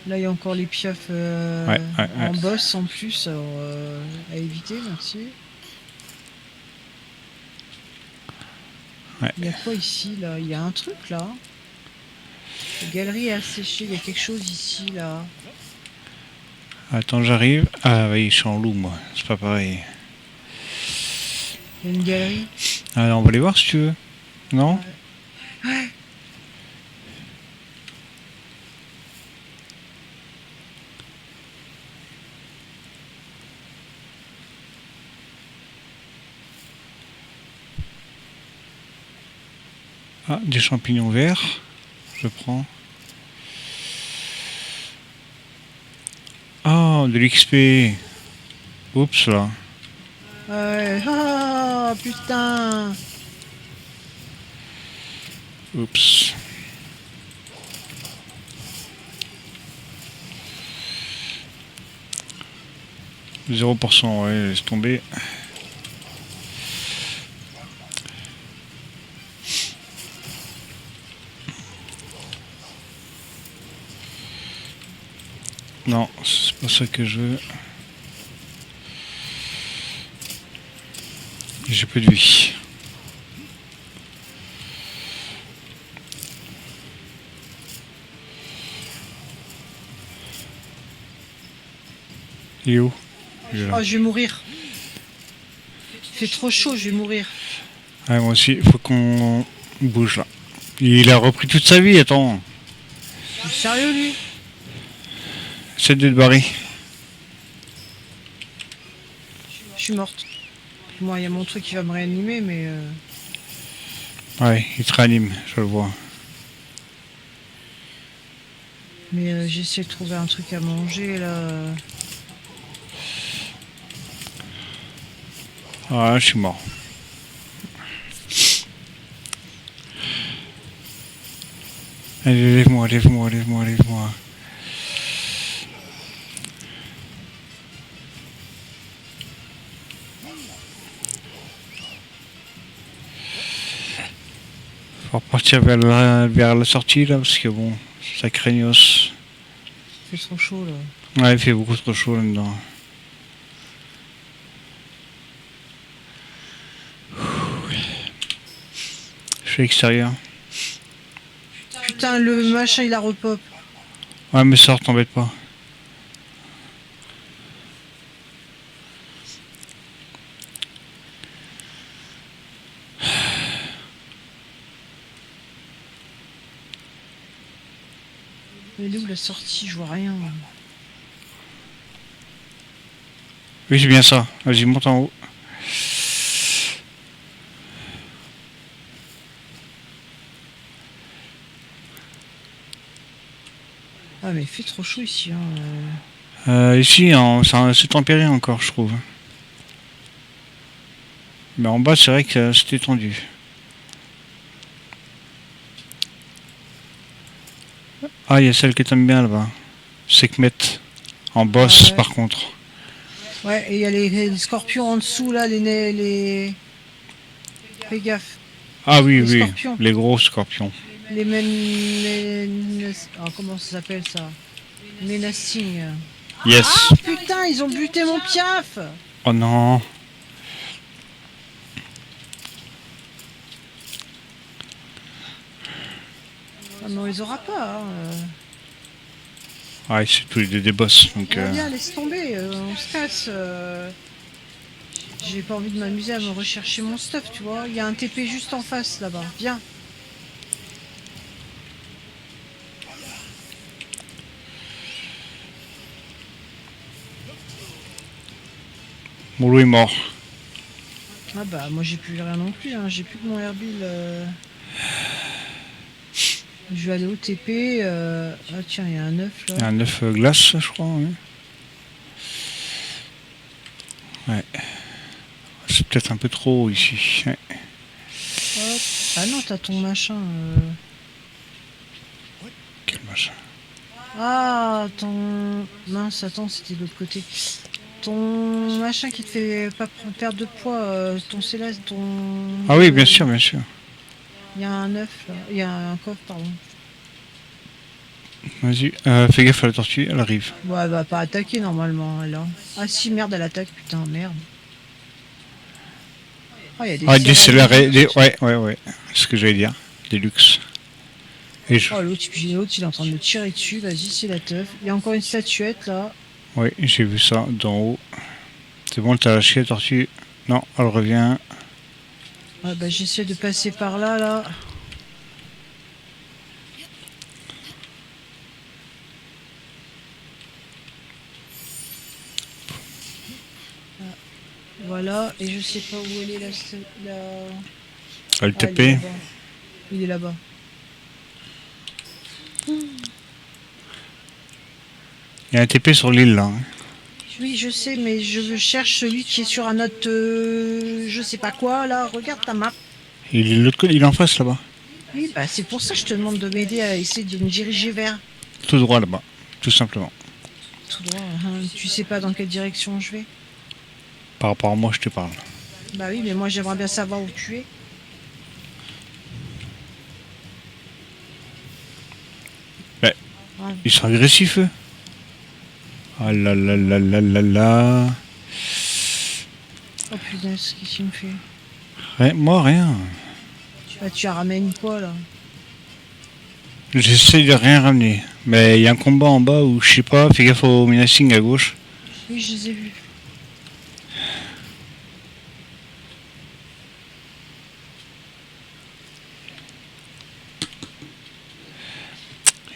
Là, il y a encore les piafs en boss en plus, alors, à éviter, merci. Ouais. Il y a quoi ici, là? Il y a un truc, là. La galerie est asséchée, il y a quelque chose ici, là. Attends, j'arrive. Ah oui, je suis en loup moi, c'est pas pareil. Il y a une galerie. Alors on va les voir si tu veux. Non? Ouais. Ah, des champignons verts. Je prends. Oh, de l'XP. Oups là. Ouais. Ah, putain. Oups. « 0%, ouais, laisse tomber. Non, c'est pas ça que je veux. J'ai peu de vie. Il est où? Il est là. Oh, je vais mourir. Il fait trop chaud, je vais mourir. Ouais, moi aussi, il faut qu'on bouge là. Il a repris toute sa vie, attends. Tu es sérieux, lui? Essaie de te barrer. Je suis morte. Moi, il y a mon truc qui va me réanimer, mais... Ouais, il te réanime, je le vois. Mais j'essaie de trouver un truc à manger, là. Ah, je suis mort. Allez, lève-moi, lève-moi, lève-moi, lève-moi. Faut repartir vers la sortie là, parce que bon, ça craignos. Il fait trop chaud, là. Ouais, il fait beaucoup trop chaud là-dedans. Je suis extérieur. Putain, le machin, il a repop. Ouais, mais sors, t'embête pas. Elle est où la sortie? Je vois rien. Oui, c'est bien ça. Vas-y, monte en haut. Ah, mais il fait trop chaud ici, hein. Ici, c'est tempéré encore, je trouve. Mais en bas, c'est vrai que c'était tendu. Ah, il y a celle que t'aimes bien là-bas. Sekhmet. En boss, Ouais. par contre. Ouais, et il y a les scorpions en dessous, là, les... Fais gaffe. Ah oui, Les oui. scorpions. Les gros scorpions. Les comment ça s'appelle, ça? Menacing. Yes. Ah, putain, ils ont buté mon piaf. Oh non. Ah, mais on les aura pas, hein. Ah, c'est tous les deux des boss, donc... Bien, laisse tomber, on se casse. J'ai pas envie de m'amuser à me rechercher mon stuff, tu vois. Il y a un TP juste en face là-bas. Viens. Mon loup est mort. Ah bah moi j'ai plus rien non plus, hein. J'ai plus que mon Herbil. Je vais aller au TP. Ah tiens, il y a un œuf là. Il y a un œuf glace, je crois. Ouais. Ouais. C'est peut-être un peu trop ici. Ouais. Hop. Ah non, t'as ton machin. Quel machin. Ah, ton... Mince, attends, c'était de l'autre côté. Ton machin qui te fait pas perdre de poids, ton céleste, ton... Ah oui, bien sûr, bien sûr. Il y a un œuf là. Il y a un coffre, pardon. Vas-y, fais gaffe à la tortue, elle arrive. Ouais, elle va pas attaquer normalement, là. Ah si, merde, elle attaque, putain, merde. Oh, il y a des Ah, des céleri. céleri, ouais. C'est ce que j'allais dire. Des luxe. Et je... Oh, l'autre, il est en train de me tirer dessus. Vas-y, c'est la teuf. Il y a encore une statuette, là. Ouais, j'ai vu ça d'en haut. C'est bon, t'as lâché la tortue. Non, elle revient. Ouais, bah, j'essaie de passer par là, là. Voilà, et je sais pas où elle est, la... Elle Ah, TP. il est là-bas. Il y a un TP sur l'île là. Hein. Oui, je sais, mais je cherche celui qui est sur un autre... je sais pas quoi, là. Regarde ta map. Il est de l'autre côté, il est en face là-bas. Oui, bah c'est pour ça que je te demande de m'aider à essayer de me diriger vers. Tout droit là-bas, tout simplement. Tout droit, hein. Tu sais pas dans quelle direction je vais? Par rapport à moi, je te parle. Bah oui, mais moi j'aimerais bien savoir où tu es. Ouais. Ouais. Ils sont agressifs eux. Ah là là là là là là. Oh punaise, qu'est-ce qu'il me fait? Moi rien. Bah tu as ramènes quoi là? J'essaie de rien ramener. Mais il y a un combat en bas où je sais pas, fais gaffe au menacing à gauche. Oui, je les ai vus.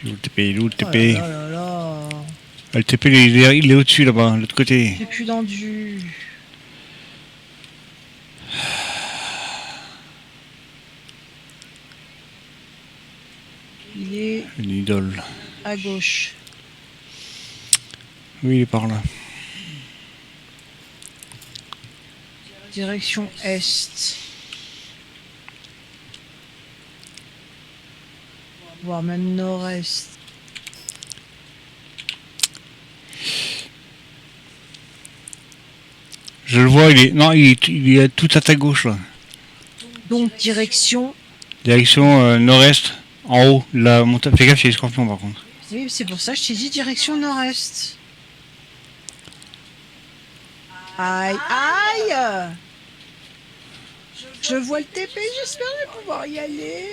Il est où le TP, il est où le Oh là TP? là là là. Ah, le TP il est au-dessus là-bas, de l'autre côté. J'ai plus d'endu. Il est Une idole. à gauche. Oui, il est par là. Direction est. Voire même nord-est. Je le vois, il est. Non, il est tout à ta gauche là. Donc direction. Direction nord-est, en haut, la montagne. Fais gaffe, il y a des scorpions par contre. Oui, c'est pour ça que je t'ai dit direction nord-est. Aïe, aïe! Je vois le TP, j'espère que je vais pouvoir y aller.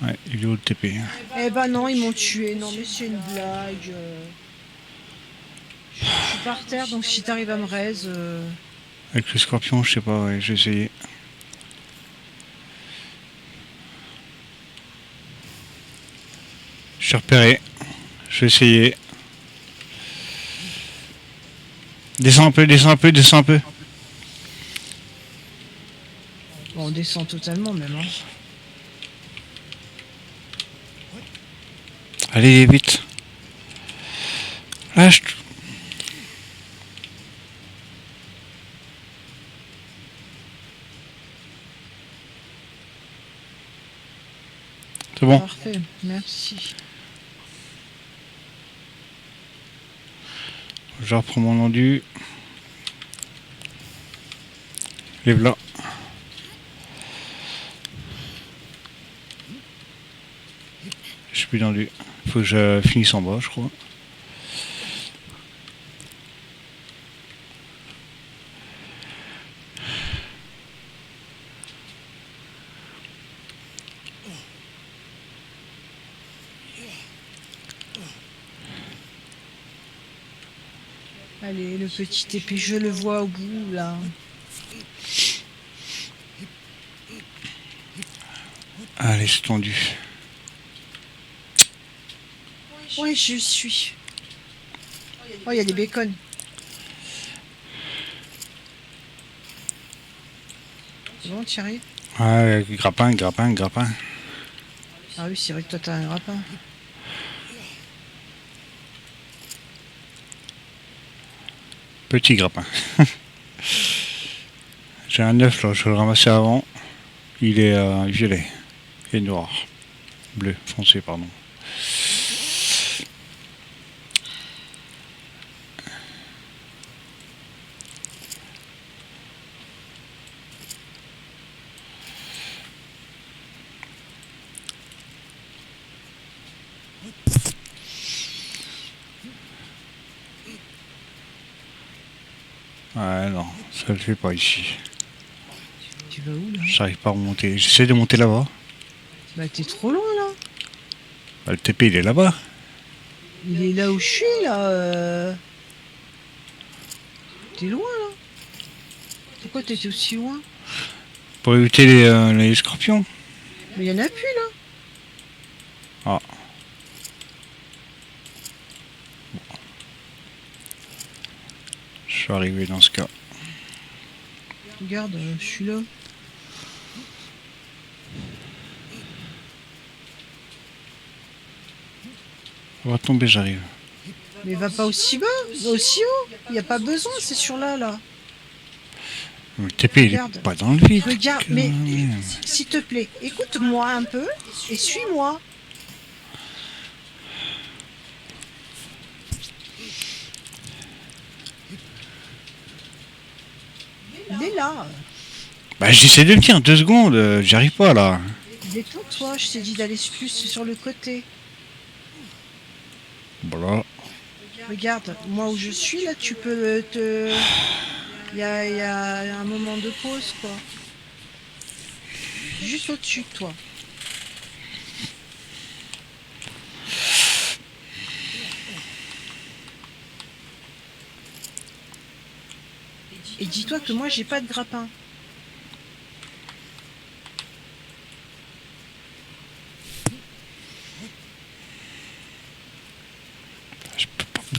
Ouais, il est où le TP? Eh ben non, ils m'ont tué. Non, mais c'est une blague. Je suis par terre, donc si t'arrives à me raise... Avec le scorpion, je sais pas, ouais, j'ai essayé. Je suis repéré. Je vais essayer. Descends un peu, descends un peu, descends un peu. Bon, on descend totalement même. Hein. Allez, vite. Lâche. C'est bon. Parfait, merci. Je reprends mon endu. Lève là. Je suis plus tendu. Faut que je finisse en bas, je crois. Allez, le petit épée, je le vois au bout, là. Allez, c'est tendu. Ouais, je suis. Oh, il y a des bacons. C'est bon, tu y arrives? Ouais, grappin, grappin, grappin. Ah oui, c'est vrai que toi, t'as un grappin. Petit grappin. J'ai un œuf là, je vais le ramasser avant. Il est violet et noir. Bleu, foncé, pardon. Ouais, non, ça le fait pas ici. Tu vas où, là? J'arrive pas à remonter. J'essaie de monter là-bas. Bah, t'es trop loin, là. Bah, le TP, il est là-bas. Il est là où je suis, là. T'es loin, là. Pourquoi t'étais aussi loin? Pour éviter les scorpions. Mais il y en a plus, là. Ah. Je suis arrivé dans ce cas. Regarde, je suis là. On va tomber, j'arrive. Mais va pas aussi bas, aussi haut. Il n'y a pas besoin, c'est sur là, là. Le TP, il Regarde. est pas dans le vide. Regarde, quand mais même. s'il te plaît, écoute-moi un peu et suis-moi. Il est là. Bah, j'essaie de le tenir 2 secondes. J'y arrive pas là. Détends-toi, je t'ai dit d'aller plus sur le côté. Voilà. Regarde, moi où je suis, là, tu peux te... Il y a un moment de pause, quoi. Juste au-dessus de toi. Et dis-toi que moi, j'ai pas de grappin.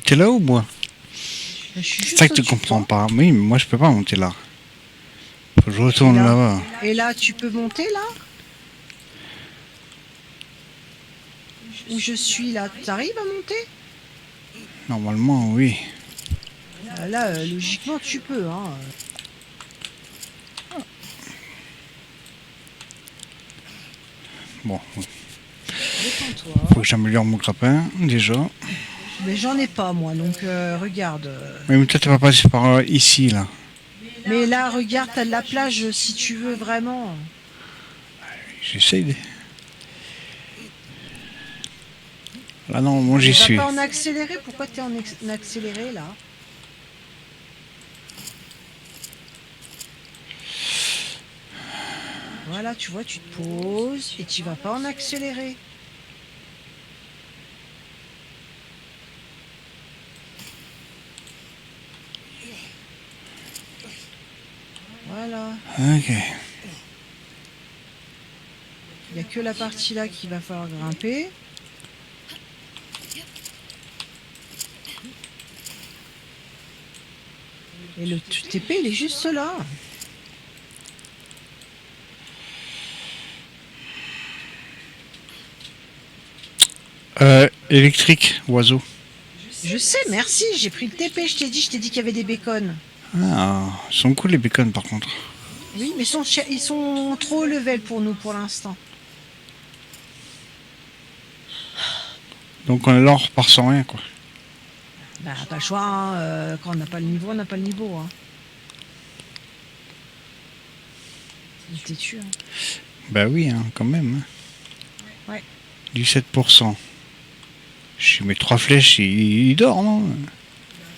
T'es là ou moi? Je suis C'est juste ça que tu au-dessus de comprends toi. pas. Oui, mais moi je peux pas monter là. Faut que je retourne là. là-bas. Et là, tu peux monter, là? Où je suis, là, t'arrives à monter? Normalement, oui. Là, logiquement, tu peux, hein. Bon, Détends-toi. faut que j'améliore mon grappin déjà. Mais j'en ai pas, moi, donc regarde. Mais toi, t'es pas passé par ici là. Mais là, regarde, t'as de la plage si tu veux vraiment. J'essaye de. Là, non, moi j'y Va suis. pas en accéléré, pourquoi t'es en accéléré, là? Voilà, tu vois, tu te poses et tu vas pas en accéléré. Voilà. Ok. Il n'y a que la partie là qu'il va falloir grimper. Et le TP, il est juste là. Électrique, oiseau. Je sais, merci, j'ai pris le TP, je t'ai dit qu'il y avait des bacons. Ah, ils sont cool les bacons par contre. Oui, mais ils sont trop level pour nous pour l'instant. Donc on est là, on repart sans rien quoi. Bah, pas le choix, hein. Quand on n'a pas le niveau, on n'a pas le niveau. Hein. Il était tué. Hein. Bah oui, hein, quand même. Hein. Ouais. 17%. Je mets 3 flèches, il dort, non?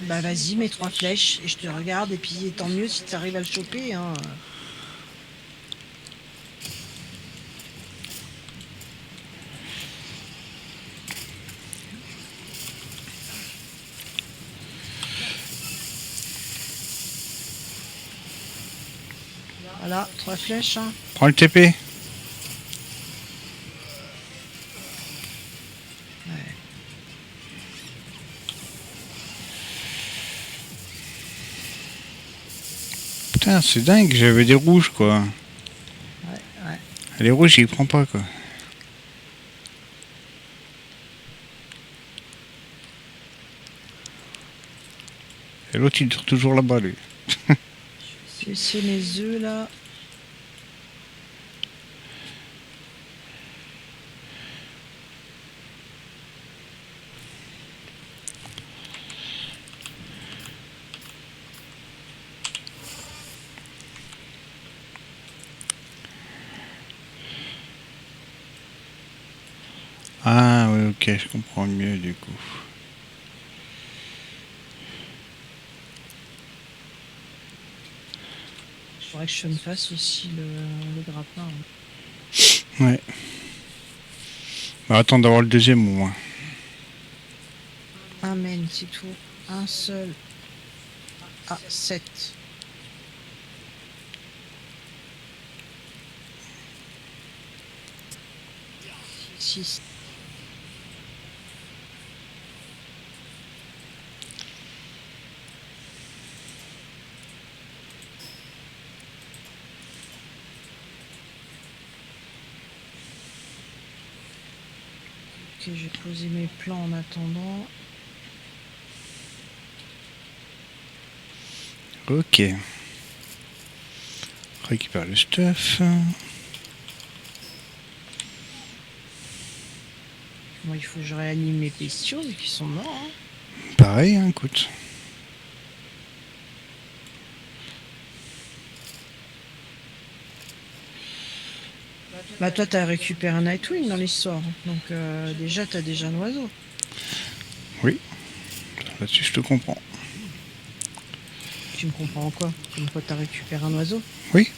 Bah vas-y, mets 3 flèches et je te regarde et puis tant mieux si tu arrives à le choper. Hein. Voilà, 3 flèches. Hein. Prends le TP. Putain, c'est dingue, j'avais des rouges, quoi. Ouais. Les rouges, il prend pas, quoi. Et l'autre, il dort toujours là-bas, lui. Je vais laisser mes œufs, là. Ah, oui, ok, je comprends mieux, du coup. Il faudrait que je me fasse aussi le grappin. Ouais. Bah, attends d'avoir le deuxième, au moins. Amen, c'est tout. Un seul. Ah, 7. 6. Ok, j'ai posé mes plans en attendant. Ok. Récupère le stuff. Moi, il faut que je réanime mes bestiaux et qu'ils sont morts. Hein. Pareil, hein, écoute. Bah, toi, t'as récupéré un Nightwing dans l'histoire. Donc, déjà, t'as déjà un oiseau. Oui. Là-dessus, je te comprends. Tu me comprends en quoi? Comme quoi, t'as récupéré un oiseau? Oui.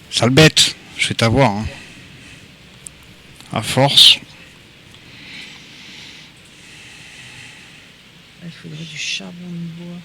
Sale bête, je vais t'avoir. Hein. À force. Il faudrait du charbon de bois.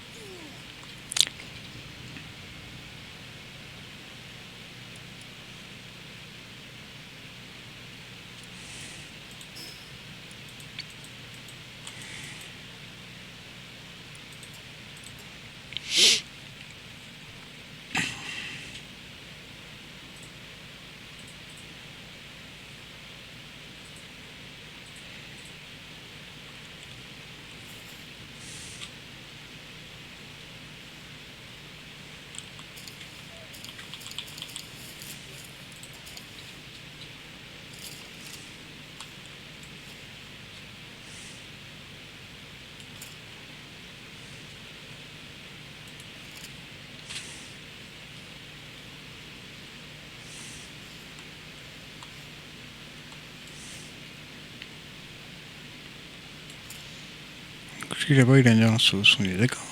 Celui là-bas, il a une sauce, on est d'accord.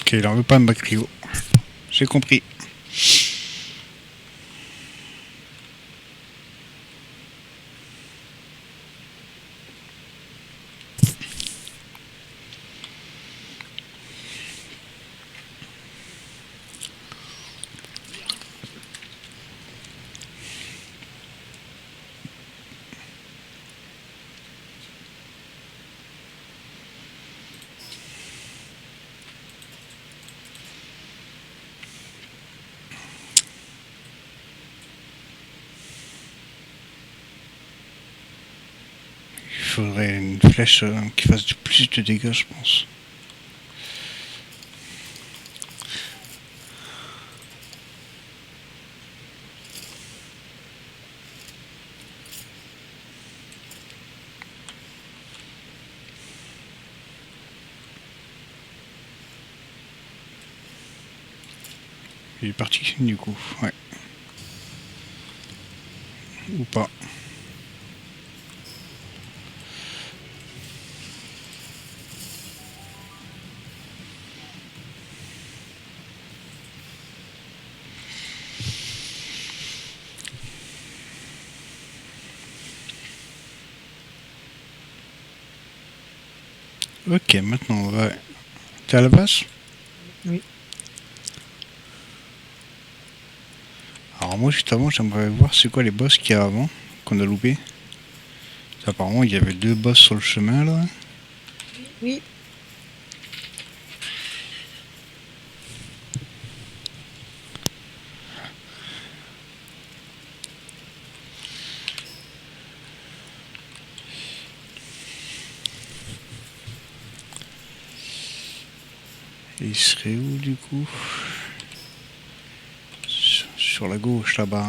Ok, il en veut pas de Macrio. J'ai compris. faudrait une flèche qui fasse plus de dégâts, je pense. Il est parti du coup, ouais. Ou pas. Ok, maintenant on va... T'es à la base? Oui. Alors moi juste avant j'aimerais voir c'est quoi les boss qu'il y a avant, qu'on a loupé. Apparemment il y avait 2 boss sur le chemin là. Oui. Et il serait où du coup? Sur la gauche là-bas.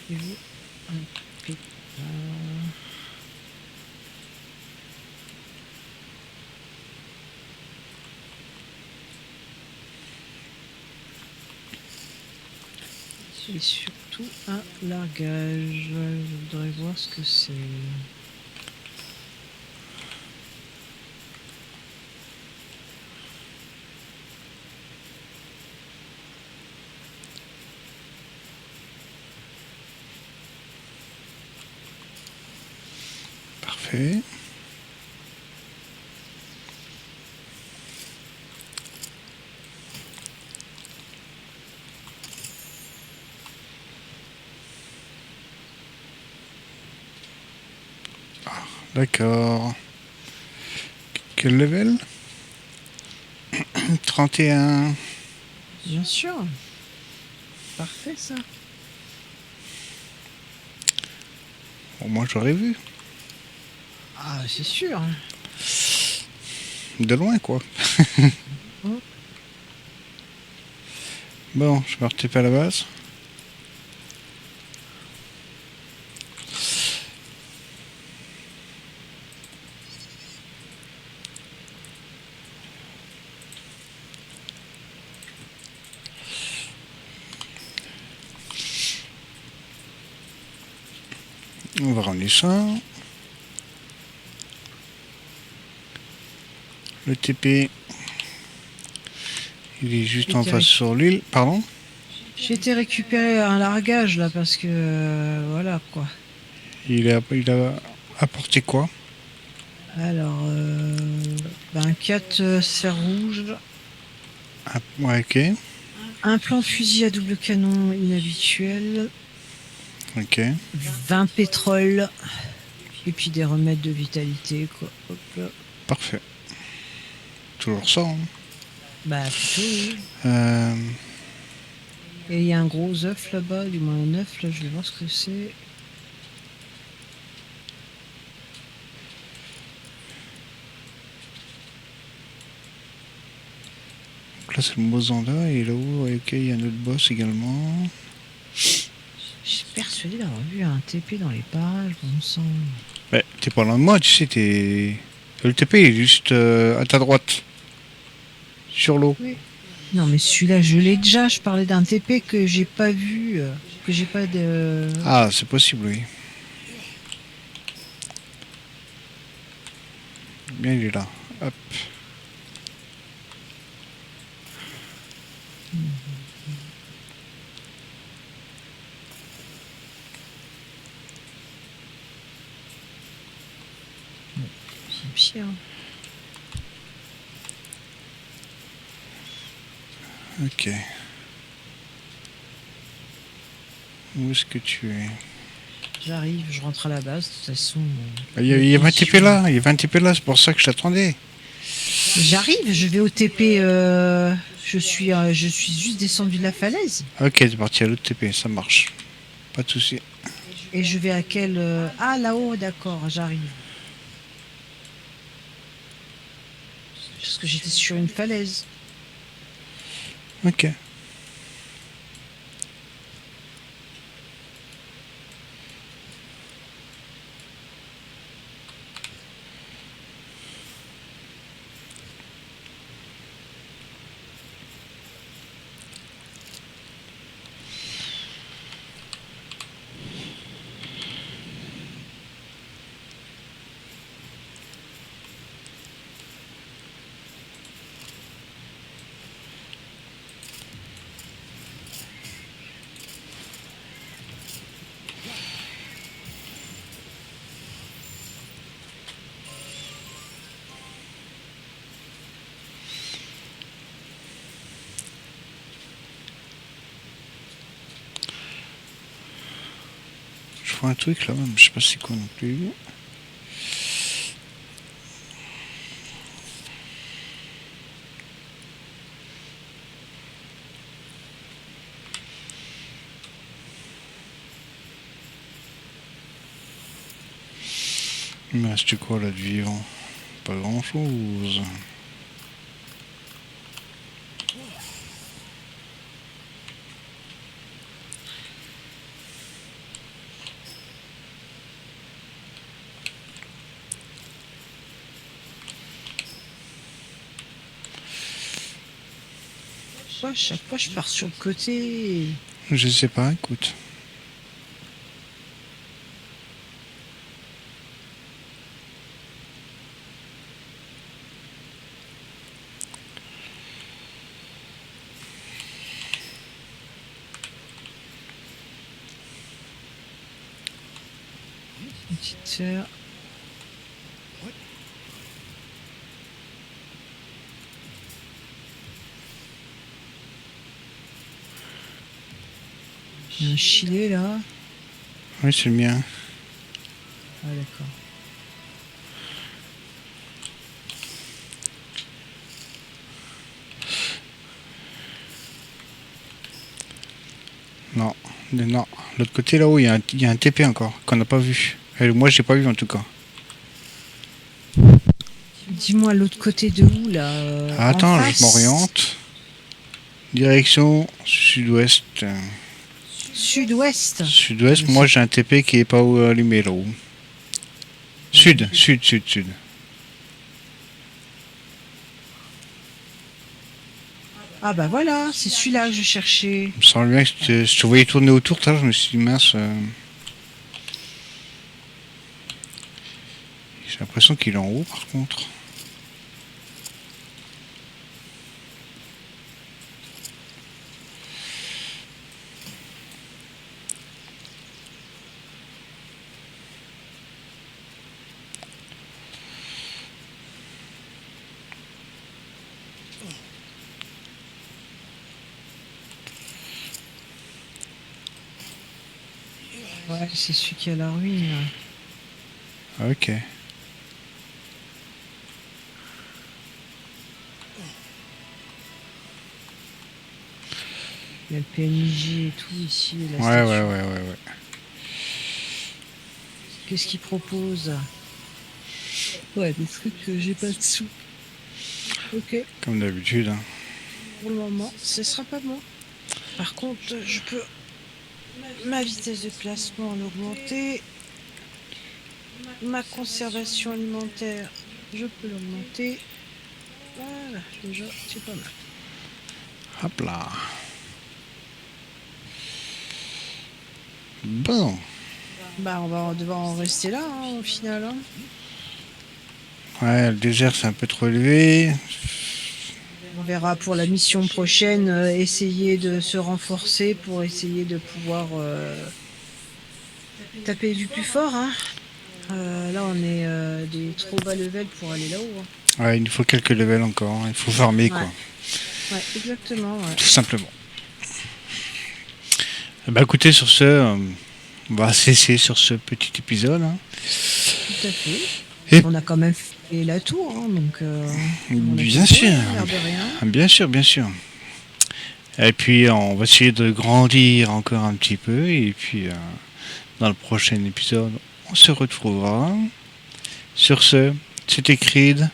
J'ai vu un pétard. Et surtout un largage. Je voudrais voir ce que c'est. Parfait. D'accord. Quel level? 31. Bien sûr. Parfait ça. Bon, moi j'aurais vu. Ah, c'est sûr. De loin quoi. Oh. Bon, je me retape à la base. On va ramener ça. Le TP. Il est juste en face sur l'île. Pardon? J'ai été récupérer un largage là parce que voilà quoi. Il a apporté quoi? Alors, ben 4 sphères rouges, Ah, ouais, ok. un plan de fusil à double canon inhabituel, Ok. 20 pétrole et puis des remèdes de vitalité quoi. Hop là. Parfait. Toujours ça. Hein. Bah plutôt oui. Euh, Et il y a un gros œuf là-bas, du moins un œuf là, je vais voir ce que c'est. donc là c'est le Mozanda et là-haut, ouais, ok, il y a un autre boss également. Je suis persuadé d'avoir vu un TP dans les parages, bon sang. Ouais, t'es pas loin de moi, tu sais, t'es. Le TP il est juste à ta droite. Sur l'eau. Oui. Non mais celui-là je l'ai déjà, je parlais d'un TP que j'ai pas vu, que j'ai pas de... Ah, c'est possible, oui. Bien, il est là. Hop. C'est pire. Ok. Où est-ce que tu es? J'arrive, je rentre à la base. De toute façon, Il y avait un TP là, il y avait un TP là, c'est pour ça que je t'attendais. j'arrive, je vais au TP. Je suis juste descendu de la falaise. Ok, c'est parti à l'autre TP, ça marche. Pas de souci. Et je vais à quel. Ah, là-haut, d'accord, j'arrive. Parce que j'étais sur une falaise. Ok. Je vois un truc là, même, je sais pas c'est quoi non plus. Il me reste quoi là de vivant? Pas grand chose. Pourquoi à chaque fois je pars sur le côté? Je sais pas, écoute. Une petite sœur. Il y a un chilet là. Oui, c'est le mien. Ah, d'accord. Non, non. L'autre côté là-haut, il y a un TP encore, qu'on n'a pas vu. Moi, j'ai pas vu en tout cas. Dis-moi l'autre côté de où là Ah, en attends, face. je m'oriente. Direction sud-ouest. Sud-ouest. Sud-ouest, moi j'ai un TP qui est pas allumé là-haut. Sud, sud, sud, sud. Ah bah voilà, c'est celui-là que je cherchais. Il me semble bien que je te voyais tourner autour, je me suis dit mince. J'ai l'impression qu'il est en haut par contre. Ouais, c'est celui qui a la ruine. Ok. Il y a le PNJ et tout ici. Et la Ouais, statue. ouais. Qu'est-ce qu'il propose? Ouais, des trucs que j'ai pas de sous. Ok, Comme d'habitude. Hein. pour le moment, ce sera pas bon. Par contre, je peux ma vitesse de placement en augmenter. Ma conservation alimentaire, je peux l'augmenter. Voilà, déjà, c'est pas mal. Hop là. Bon. Bah, on va devoir en rester là, hein, au final. Hein. Ouais, le désert c'est un peu trop élevé. On verra pour la mission prochaine, essayer de se renforcer pour essayer de pouvoir taper du plus fort. Hein. Là, on est des trop bas level pour aller là-haut. Hein. Ouais, il nous faut quelques levels encore. Il faut farmer quoi. Ouais, exactement, ouais. tout simplement. Bah écoutez, sur ce, on va cesser sur ce petit épisode. Hein. Tout à fait. Et On a quand même fait la tour, hein, donc on a fait bien le tour, sûr, hein, l'air de rien. bien sûr, bien sûr. Et puis on va essayer de grandir encore un petit peu. Et puis dans le prochain épisode, on se retrouvera. Sur ce, c'était Creed.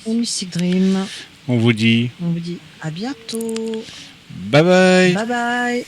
Et Mystic Dream, On vous dit on vous dit à bientôt. bye bye. Bye bye.